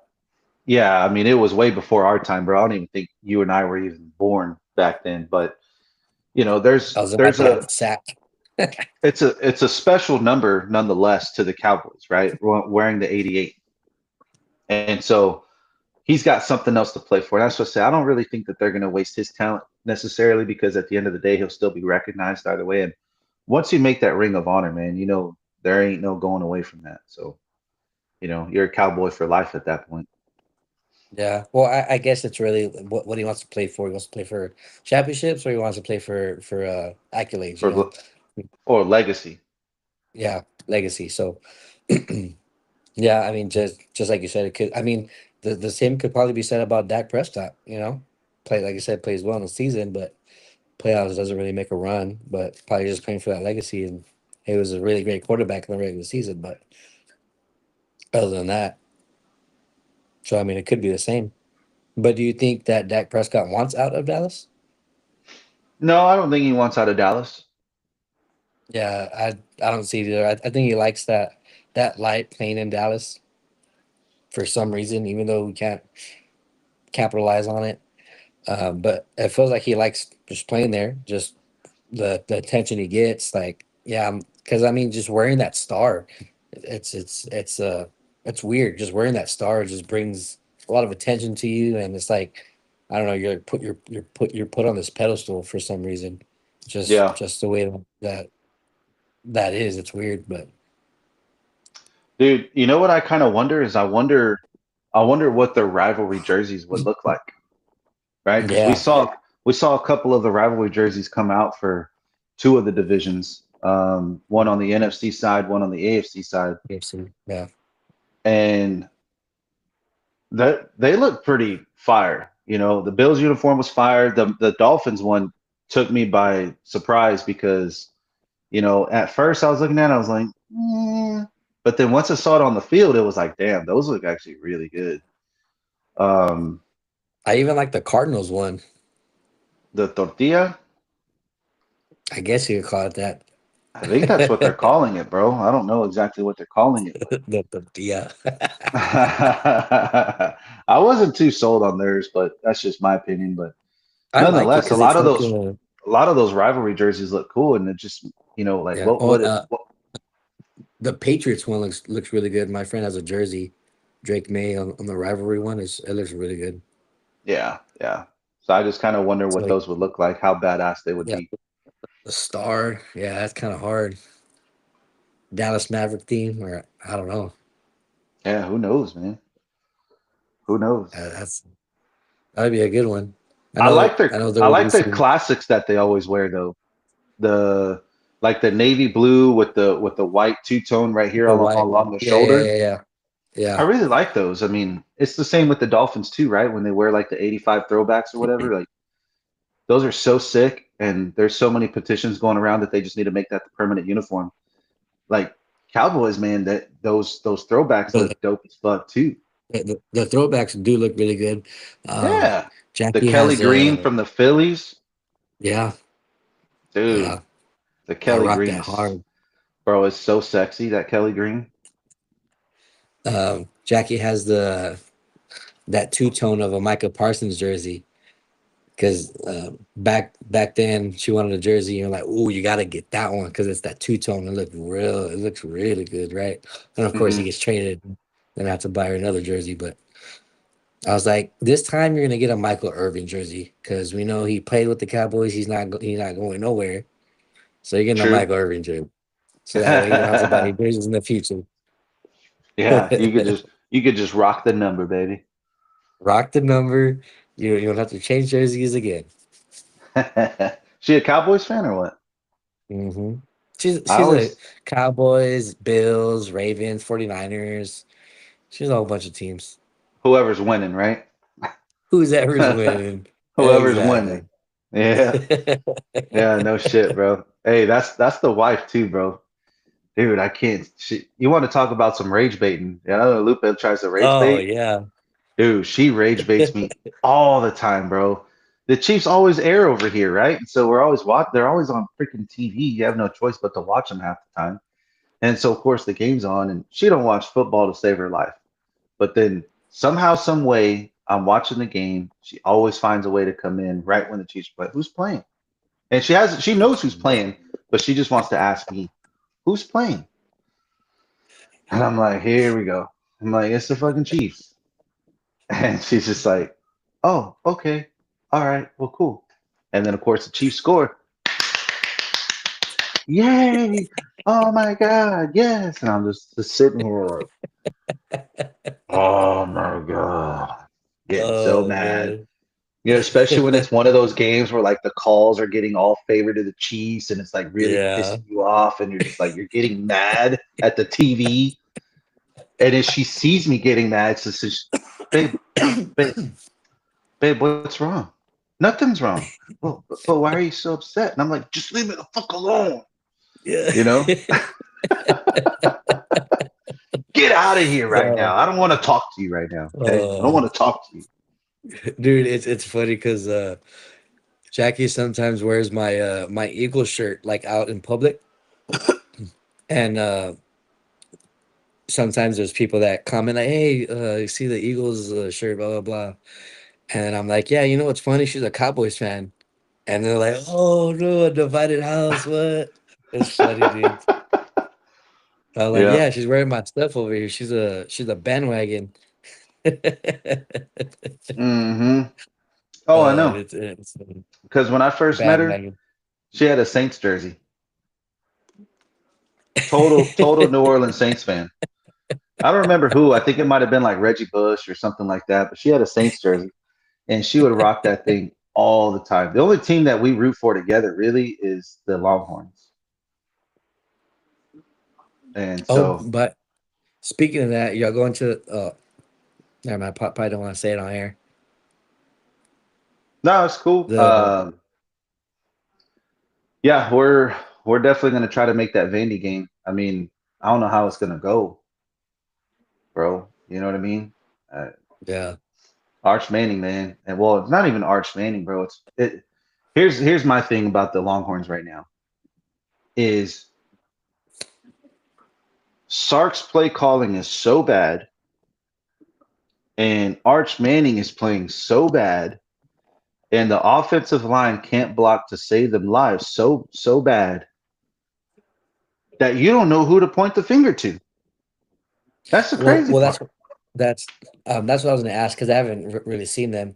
yeah, I mean it was way before our time, bro. I don't even think you and I were even born back then. But I was in my there's a dad's sack. it's a special number nonetheless to the Cowboys, right? Wearing the 88, and so he's got something else to play for. And that's what I say. I don't really think that they're going to waste his talent necessarily because at the end of the day, he'll still be recognized either way. And once you make that Ring of Honor, man, there ain't no going away from that. So you're a Cowboy for life at that point. Yeah. Well, I guess it's really what he wants to play for. He wants to play for championships, or he wants to play for accolades. For or legacy. Yeah, legacy. So, yeah, I mean, just like you said, it could. I mean, the same could probably be said about Dak Prescott. Play like you said, plays well in the season, but playoffs doesn't really make a run. But probably just playing for that legacy, and he was a really great quarterback in the regular season. But other than that, so I mean, it could be the same. But do you think that Dak Prescott wants out of Dallas? No, I don't think he wants out of Dallas. Yeah, I don't see it either. I think he likes that light playing in Dallas for some reason, even though we can't capitalize on it. But it feels like he likes just playing there, just the attention he gets. Like, yeah, because I mean, just wearing that star, it's weird. Just wearing that star just brings a lot of attention to you, and it's like, I don't know, you're put on this pedestal for some reason. Just Yeah, just the way that is. It's weird, but dude. You know what I kind of wonder is I wonder what their rivalry jerseys would look like, right? Because we yeah, saw we saw a couple of the rivalry jerseys come out for two of the divisions, one on the NFC side, one on the AFC side, AFC, yeah. and that they look pretty fire. The Bills uniform was fire. The Dolphins one took me by surprise because at first I was looking at it, I was like, but then once I saw it on the field, it was like, damn, those look actually really good. Um, I even like the Cardinals one. the tortilla, I guess you could call it that. I think that's what they're calling it, bro. I don't know exactly what they're calling it, but The tortilla. I wasn't too sold on theirs, but that's just my opinion. But I like it nonetheless, a because it's lot of like those a lot of those rivalry jerseys look cool, and it just like yeah. what Oh, what it what the Patriots one looks really good. My friend has a jersey, Drake May on the rivalry one. It looks really good. yeah, yeah. So I just kind of wonder So what like those would look like, how badass they would yeah, be. the star. Yeah, that's kind of hard. Dallas Maverick theme, or I don't know. Yeah, who knows, man? Who knows? That'd be a good one. I I know. like I their know there I will be like their some classics that they always wear though. The like the navy blue with the white two tone right here the white. along the Yeah, yeah, shoulder. yeah, yeah, I yeah. really like those. I mean, it's the same with the Dolphins too, right? When they wear like the 85 throwbacks or whatever, like those are so sick and there's so many petitions going around that they just need to make that the permanent uniform. Like Cowboys, man, that those throwbacks The, look dope as fuck too. the throwbacks do look really good. Um, Yeah. The Jackie Kelly has Green from the Phillies, yeah, dude. yeah. The I Kelly rock Green that is, hard. bro, is so sexy. That Kelly Green. Jackie has that two tone of a Micah Parsons jersey because back then she wanted a jersey. And you're like, oh, you got to get that one because it's that two tone. It looks really good, right? And of course he Hmm. gets traded, then I have to buy her another jersey. But I was like, this time you're gonna get a Michael Irvin jersey because we know he played with the Cowboys. He's not going nowhere. So you're getting a True. Michael Irvin jersey. So that way you don't have to buy any jerseys in the future. Yeah, you could just rock the number, baby. Rock the number. You don't have to change jerseys again. She a Cowboys fan or what? hmm I she's a always Cowboys, Bills, Ravens, 49ers. She's a whole bunch of teams. whoever's winning, right? Who's ever's winning? Whoever's winning. Exactly. Yeah. Yeah, no shit, bro. Hey, that's the wife too, bro. Dude, I can't. You want to talk about some rage baiting? Yeah, I know Lupe tries to rage Oh bait. yeah. Dude, she rage baits me all the time, bro. The Chiefs always air over here, right? So we're always they're always on freaking TV. You have no choice but to watch them half the time. And so of course the game's on, and she don't watch football to save her life. But then somehow, some way, I'm watching the game. She always finds a way to come in right when the Chiefs play. Who's playing? And she knows who's playing, but she just wants to ask me, who's playing? And I'm like, here we go. I'm like, it's the fucking Chiefs. And she's just like, oh, okay. All right. Well, cool. And then, of course, the Chiefs score. Yay. Oh, my God. Yes. And I'm just sitting here like, oh, my God. Getting so Oh mad. man. You know, especially when it's one of those games where like the calls are getting all favored to the Chiefs and it's like really Yeah. pissing you off and you're just like, you're getting mad at the TV. And as she sees me getting mad, she says, babe, babe, babe, what's wrong? Nothing's wrong. Well, but why are you so upset? And I'm like, just leave me the fuck alone. Yeah. You know, get out of here right Oh, now. I don't want to talk to you right now. Okay, I don't oh. want to talk to you. Dude, it's funny because Jackie sometimes wears my Eagle shirt like out in public, and sometimes there's people that comment like, "Hey, you see the Eagles shirt, blah blah blah," and I'm like, "Yeah, you know what's funny? She's a Cowboys fan," and they're like, "Oh no, a divided house, what?" It's funny, dude. I'm like, Yeah. "Yeah, she's wearing my stuff over here. She's a bandwagon." Mm-hmm. Oh, I know. It's Because when I first met her, bandwagon. she had a Saints jersey. Total New Orleans Saints fan. I don't remember who. I think it might have been like Reggie Bush or something like that. But she had a Saints jersey, and she would rock that thing all the time. The only team that we root for together really is the Longhorns. And Oh, so, but speaking of that, y'all going to never mind, probably don't want to say it on air. no, it's cool. The Yeah, we're definitely gonna try to make that Vandy game. I mean, I don't know how it's gonna go, bro. You know what I mean? Uh, yeah. Arch Manning, man, and well, it's not even Arch Manning, bro. It's it. Here's my thing about the Longhorns right now is Sark's play calling is so bad, and Arch Manning is playing so bad, and the offensive line can't block to save them lives so bad that you don't know who to point the finger to. That's the Well, crazy well, part. that's that's what I was going to ask because I haven't really seen them.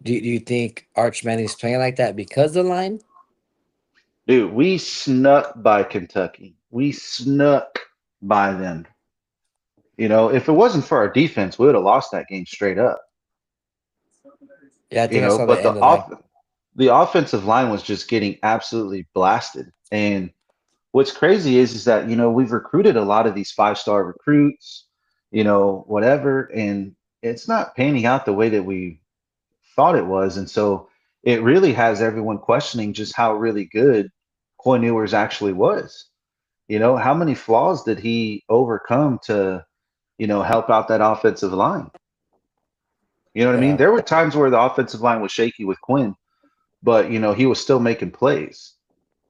Do you think Arch Manning's playing like that because of the line? Dude, we snuck by Kentucky. We snuck by them. You know, if it wasn't for our defense, we would have lost that game straight up. Yeah, I You think I know, saw the but end of that. the offensive line was just getting absolutely blasted. And what's crazy is that, you know, we've recruited a lot of these five-star recruits, you know, whatever, and it's not panning out the way that we thought it was. And so it really has everyone questioning just how really good Coy Ewers actually was. You know, how many flaws did he overcome to, you know, help out that offensive line? You know what I mean? Yeah, There were times where the offensive line was shaky with Quinn, but you know, he was still making plays.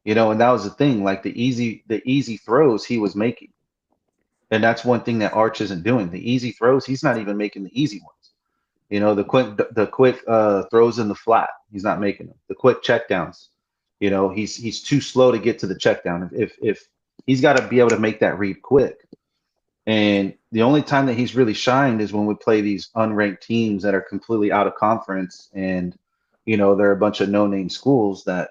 You know, and that was the thing, like the easy throws he was making. And that's one thing that Arch isn't doing. The easy throws, he's not even making the easy ones. You know, the quick throws in the flat, he's not making them. The quick checkdowns, you know, he's too slow to get to the check down. If he's got to be able to make that read quick. And the only time that he's really shined is when we play these unranked teams that are completely out of conference, and they're a bunch of no-name schools that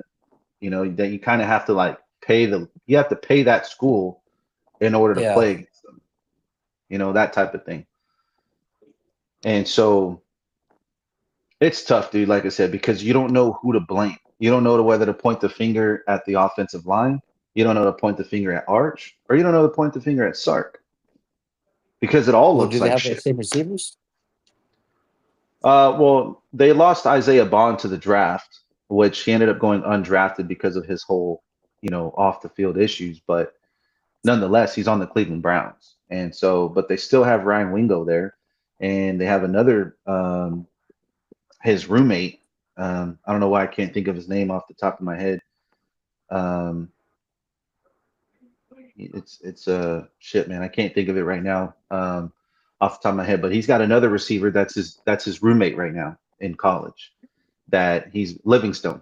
that you kind of have to like you have to pay that school in order to Yeah. play against them, that type of thing. And so it's tough, dude, like I said, because you don't know who to blame. You don't know whether to point the finger at the offensive line. You don't know to point the finger at Arch, or you don't know to point the finger at Sark, because it all Well, do looks they like have the shit. same receivers? Well, they lost Isaiah Bond to the draft, which he ended up going undrafted because of his whole, off the field issues. But nonetheless, he's on the Cleveland Browns. And so, but they still have Ryan Wingo there, and they have another, his roommate. I don't know why I can't think of his name off the top of my head. Um, it's shit, man. I can't think of it right now, off the top of my head. But he's got another receiver that's his roommate right now in college. That he's Livingstone,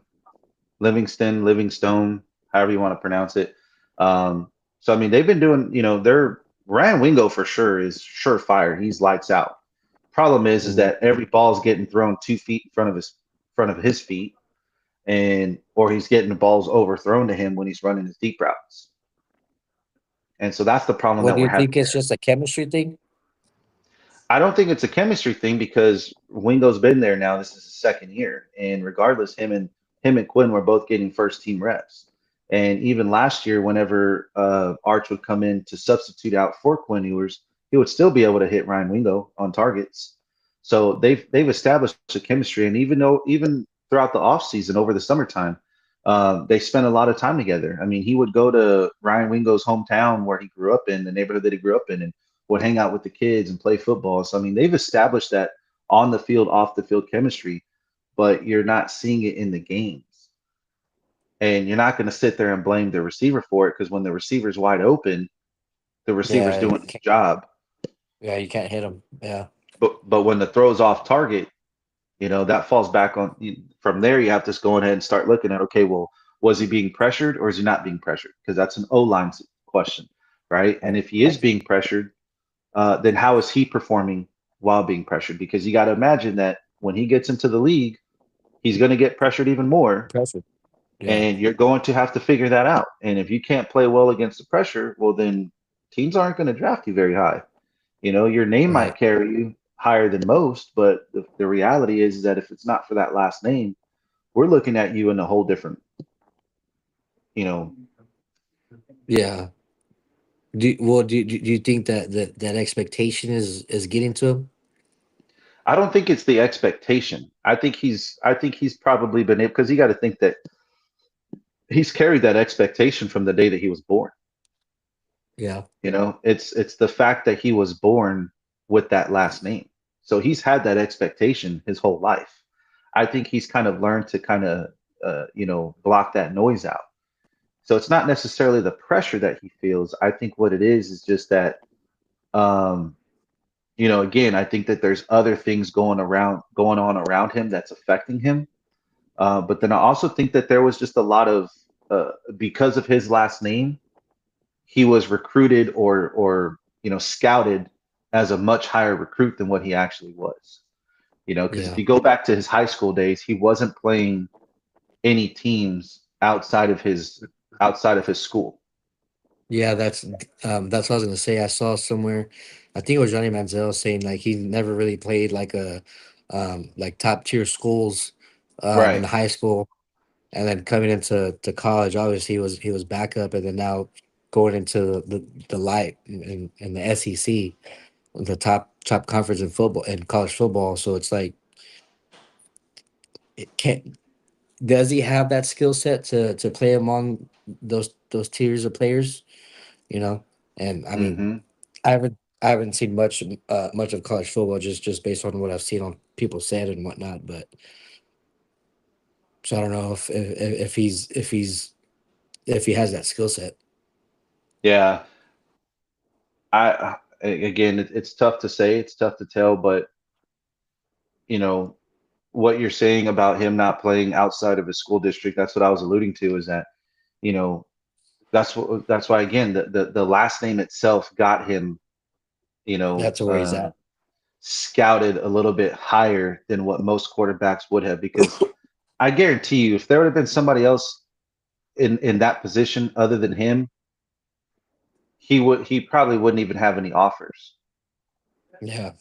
however you want to pronounce it. So I mean, they've been doing, they're Ryan Wingo for sure is surefire. He's lights out. Problem is Mm. that every ball's getting thrown 2 feet in front of his feet, and or he's getting the balls overthrown to him when he's running his deep routes. And so that's the problem What that do we're you having think? It's there. just a chemistry thing. I don't think it's a chemistry thing because Wingo's been there now. This is his second year, and regardless, him and Quinn were both getting first team reps. And even last year, whenever Arch would come in to substitute out for Quinn Ewers, he would still be able to hit Ryan Wingo on targets. So they've established a chemistry, and even throughout the offseason over the summertime, they spent a lot of time together. I mean, he would go to Ryan Wingo's hometown where he grew up in, the neighborhood that he grew up in, and would hang out with the kids and play football. So I mean, they've established that on the field, off the field chemistry, but you're not seeing it in the games. And you're not going to sit there and blame the receiver for it because when the receiver's wide open, the receiver's Yeah, doing his job. yeah, you can't hit them. Yeah, But when the throw's off target, that falls back on from there. You have to just go ahead and start looking at, okay, well, was he being pressured or is he not being pressured? Because that's an O-line question, right? And if he is being pressured, then how is he performing while being pressured? Because you got to imagine that when he gets into the league, he's going to get pressured even more, pressure. Yeah, and you're going to have to figure that out. And if you can't play well against the pressure, well, then teams aren't going to draft you very high. Your name right. might carry you higher than most, but the reality is that if it's not for that last name, we're looking at you in a whole different, you know, Yeah. Do you think that expectation is getting to him? I don't think it's the expectation. I think he's probably been able, because you got to think that he's carried that expectation from the day that he was born. Yeah, It's the fact that he was born with that last name. So he's had that expectation his whole life. I think he's kind of learned to kind of block that noise out. So it's not necessarily the pressure that he feels. I think what it is just that um again, I think that there's other things going on around him that's affecting him. But then I also think that there was just a lot of because of his last name, he was recruited or scouted as a much higher recruit than what he actually was. Because if yeah, you go back to his high school days, he wasn't playing any teams outside of his school. yeah. That's what I was gonna say. I saw somewhere, I think it was Johnny Manziel saying like he never really played like a like top tier schools in Right. high school, and then coming into college, obviously he was backup, and then now going into the light in the SEC, the top conference in football and college football. So it's like it can't. Does he have that skill set to play among those tiers of players? You know, and I mean, Hmm. I haven't seen much of college football just based on what I've seen on people said and whatnot. But so I don't know if he has that skill set. Yeah. Again, it's tough to say, it's tough to tell, but you know what you're saying about him not playing outside of his school district. That's what I was alluding to. Is that you know that's why again the last name itself got him That's where he's at. scouted a little bit higher than what most quarterbacks would have. Because I guarantee you, if there would have been somebody else in that position other than him, he probably wouldn't even have any offers. Yeah.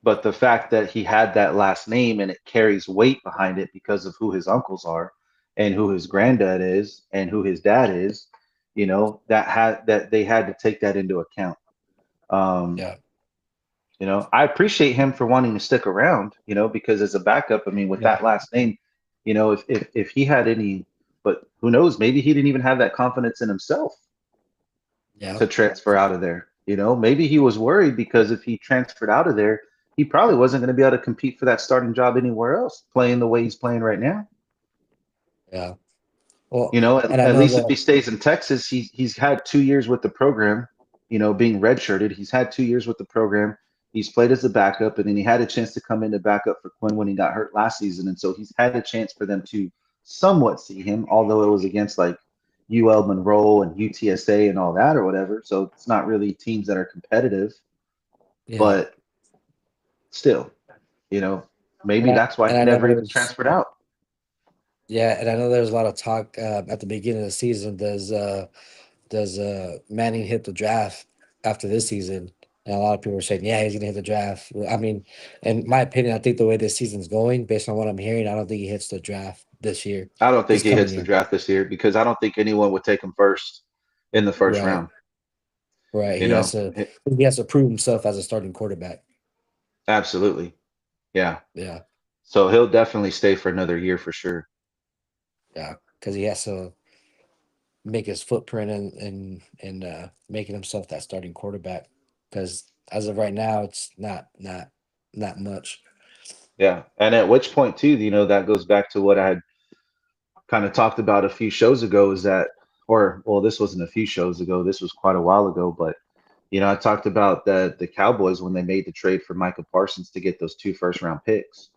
But the fact that he had that last name and it carries weight behind it because of who his uncles are and who his granddad is and who his dad is, that they had to take that into account. Um, Yeah. I appreciate him for wanting to stick around, because as a backup, I mean, with Yeah. that last name, if he had any, but who knows, maybe he didn't even have that confidence in himself Yeah. to transfer out of there. Maybe he was worried because if he transferred out of there, he probably wasn't going to be able to compete for that starting job anywhere else, playing the way he's playing right now. Yeah. Well, and I At know least if he that. stays in Texas, he's had 2 years with the program, being redshirted. He's had 2 years with the program. He's played as a backup, and then he had a chance to come in to back up for Quinn when he got hurt last season. And so he's had a chance for them to somewhat see him, although it was against like UL Monroe and UTSA and all that or whatever. So it's not really teams that are competitive, Yeah. but still, you know, And maybe I that's why and he I know never even there's transferred out. yeah, and I know there's a lot of talk at the beginning of the season. Does Manning hit the draft after this season? And a lot of people are saying, yeah, he's gonna hit the draft. Well, I mean, in my opinion, I think the way this season's going, based on what I'm hearing, I don't think he hits the draft this year, I don't think this he coming hits the year. draft this year because I don't think anyone would take him first in the first Right, round. right. You know, He has to prove himself as a starting quarterback. absolutely. Yeah. Yeah, So he'll definitely stay for another year for sure. yeah, because he has to make his footprint and making himself that starting quarterback. Because as of right now, it's not much. Yeah. And at which point, too, that goes back to what I had kind of talked about a few shows ago is that, or, well, this wasn't a few shows ago, this was quite a while ago, but, I talked about the Cowboys when they made the trade for Micah Parsons to get those 2 first-round picks.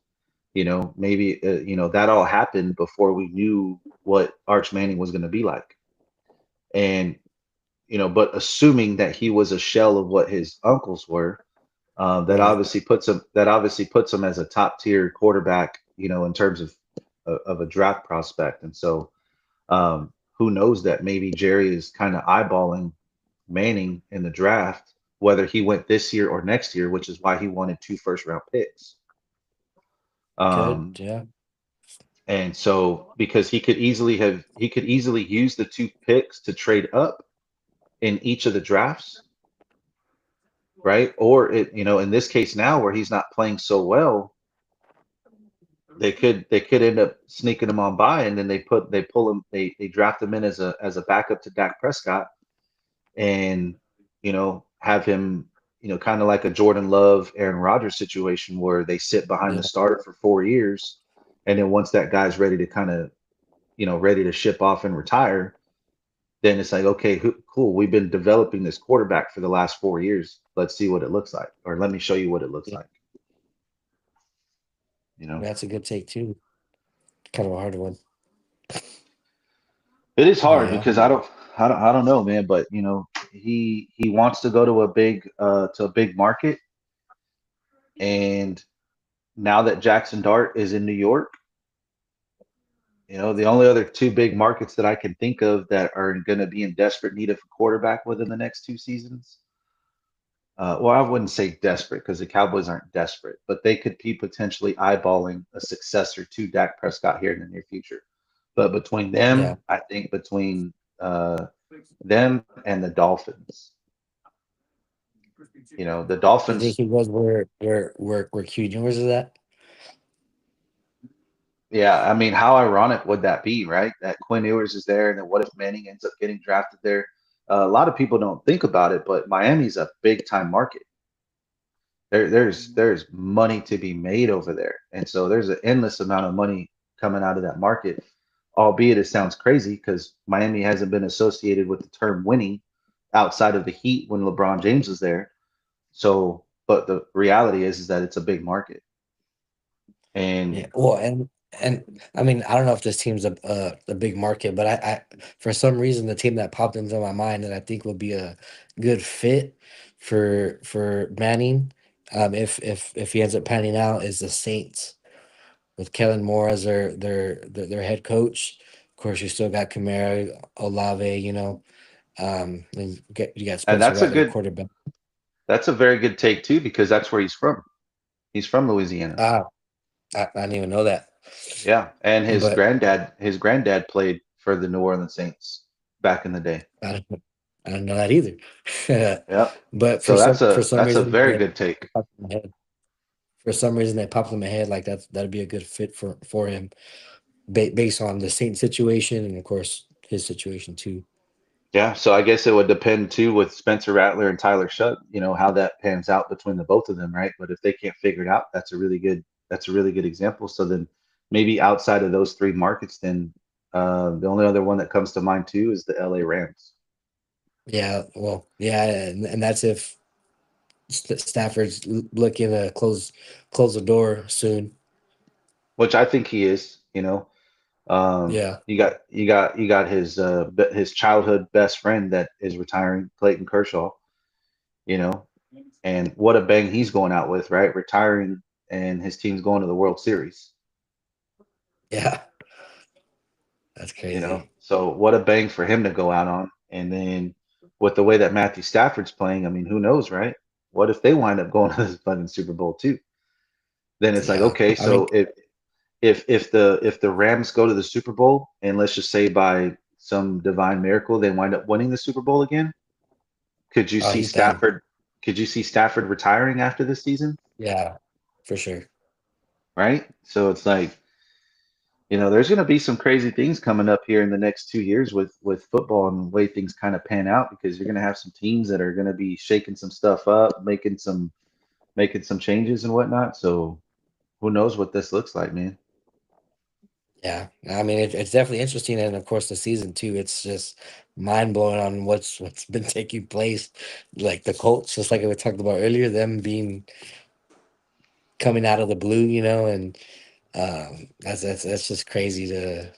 Maybe, that all happened before we knew what Arch Manning was going to be like. And, but assuming that he was a shell of what his uncles were, Right. that obviously puts him as a top tier quarterback, in terms of a draft prospect. And so, who knows that maybe Jerry is kind of eyeballing Manning in the draft, whether he went this year or next year, which is why he wanted 2 first-round picks. Good. Um, Yeah. and so because he could easily use the 2 picks to trade up in each of the drafts, right? Or in this case now where he's not playing so well, they could end up sneaking him on by, and then they pull him, they draft him in as a backup to Dak Prescott, and have him, kind of like a Jordan Love, Aaron Rodgers situation where they sit behind Yeah. the starter for 4 years, and then once that guy's ready to kind of, ready to ship off and retire, then it's like, okay, cool. We've been developing this quarterback for the last 4 years. Let's see what it looks like, or let me show you what it looks Yeah. like. You know, That's a good take too. Kind of a hard one. it is hard Yeah. because I don't know, man. But he wants to go to a big market, and now that Jackson Dart is in New York, the only other 2 big markets that I can think of that are going to be in desperate need of a quarterback within the next 2 seasons. Well, I wouldn't say desperate because the Cowboys aren't desperate, but they could be potentially eyeballing a successor to Dak Prescott here in the near future. But between Yeah. them, I think between them and the Dolphins, the You think Dolphins, he goes where Q Juniors is at? yeah, I mean, how ironic would that be, right? That Quinn Ewers is there, and then what if Manning ends up getting drafted there? A lot of people don't think about it, but Miami's a big time market. There's money to be made over there, and so there's an endless amount of money coming out of that market. Albeit it sounds crazy because Miami hasn't been associated with the term winning outside of the Heat when LeBron James was there. So, but the reality is that it's a big market, Yeah. and Well, and I mean, I don't know if this team's a big market, but I for some reason the team that popped into my mind that I think would be a good fit for Manning, if he ends up panning out, is the Saints with Kellen Moore as their head coach. Of course, you still got Kamara, Olave, and you got And Spencer Rattler, quarterback. that's a very good take too, because that's where he's from. He's from Louisiana. Ah, I didn't even know that. Yeah, and But his granddad played for the New Orleans Saints back in the day. I don't know that either. Yeah. But So for some that's a reason, very good take. popped in my head. For some reason, that popped in my head like that'd be a good fit for him, based on the Saint situation and of course his situation too. Yeah, so I guess it would depend too with Spencer Rattler and Tyler Shutt, how that pans out between the both of them, right? But if they can't figure it out, that's a really good example. So then maybe outside of those three markets, then the only other one that comes to mind too is the LA Rams. Yeah, well, yeah, and that's if Stafford's looking to close the door soon. Which I think he is. Yeah, You got his childhood best friend that is retiring, Clayton Kershaw, you know, and what a bang he's going out with, right? Retiring and his team's going to the World Series, yeah, that's crazy. So what a bang for him to go out on. And then with the way that Matthew Stafford's playing, I mean, who knows, right? What if they wind up going to the fucking Super Bowl too? Then it's like, Yeah, okay, I mean, so if the Rams go to the Super Bowl and let's just say by some divine miracle they wind up winning the Super Bowl again, could you oh, see he's done. Stafford could you see Stafford retiring after this season? Yeah, for sure. Right? So it's like, there's going to be some crazy things coming up here in the next 2 years with football and the way things kind of pan out, because you're going to have some teams that are going to be shaking some stuff up, making some changes and whatnot. So who knows what this looks like, man? Yeah, I mean, it's definitely interesting, and of course, the season too. It's just mind blowing on what's been taking place. Like the Colts, just like we talked about earlier, them being coming out of the blue, and that's just crazy to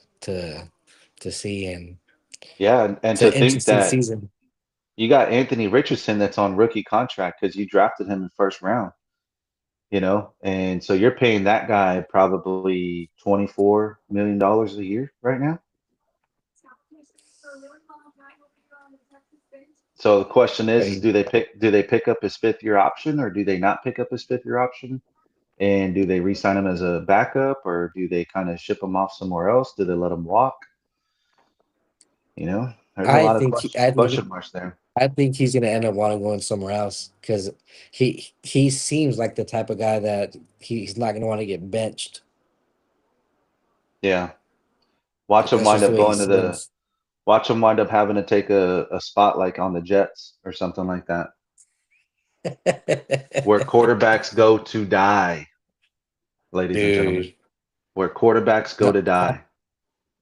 to see, and Yeah, and it's to an think interesting that season. you got Anthony Richardson that's on rookie contract because you drafted him in the first round, and so you're paying that guy probably $24 million a year right now. So the question is Crazy. do they pick up his fifth year option, or do they not pick up his fifth year option? And do they re-sign him as a backup, or do they kind of ship him off somewhere else? Do they let him walk? There's a I lot of think question marks there. I think he's gonna end up wanting going somewhere else because he seems like the type of guy that he's not gonna want to get benched. Yeah. Watch him That's wind just the up way he going to the seems. watch him wind up having to take a spot like on the Jets or something like that, where quarterbacks go to die, ladies and gentlemen. Dude, Where quarterbacks go no, to die.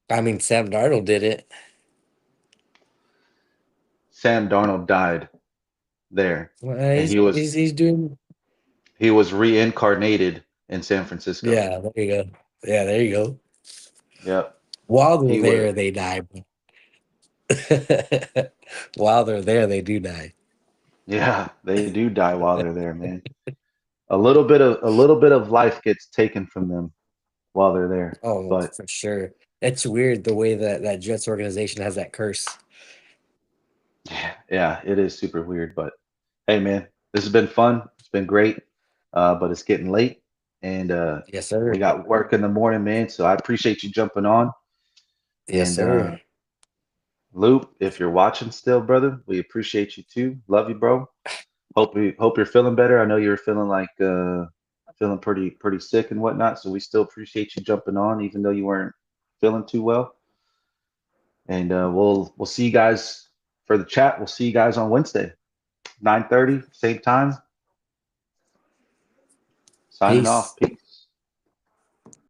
I mean Sam Darnold did it. Sam Darnold died there, Well, and he's doing. he was reincarnated in San Francisco. Yeah, there you go. Yeah, there you go. Yep. While they're He was there, they die. While they're there, they do die. Yeah, they do die while they're there, man. A little bit of life gets taken from them while they're there. Oh, But for sure. It's weird the way that Jets organization has that curse. yeah, it is super weird. But hey, man, this has been fun. It's been great. But it's getting late, and Yes, we sir. got work in the morning, man. So I appreciate you jumping on. Yes, And sir. Loop, if you're watching still, brother, we appreciate you too. Love you, bro. Hope you're feeling better. I know you were feeling like feeling pretty sick and whatnot. So we still appreciate you jumping on, even though you weren't feeling too well. And we'll see you guys for the chat. We'll see you guys on Wednesday, 9:30, same time. Signing Peace. off. Peace.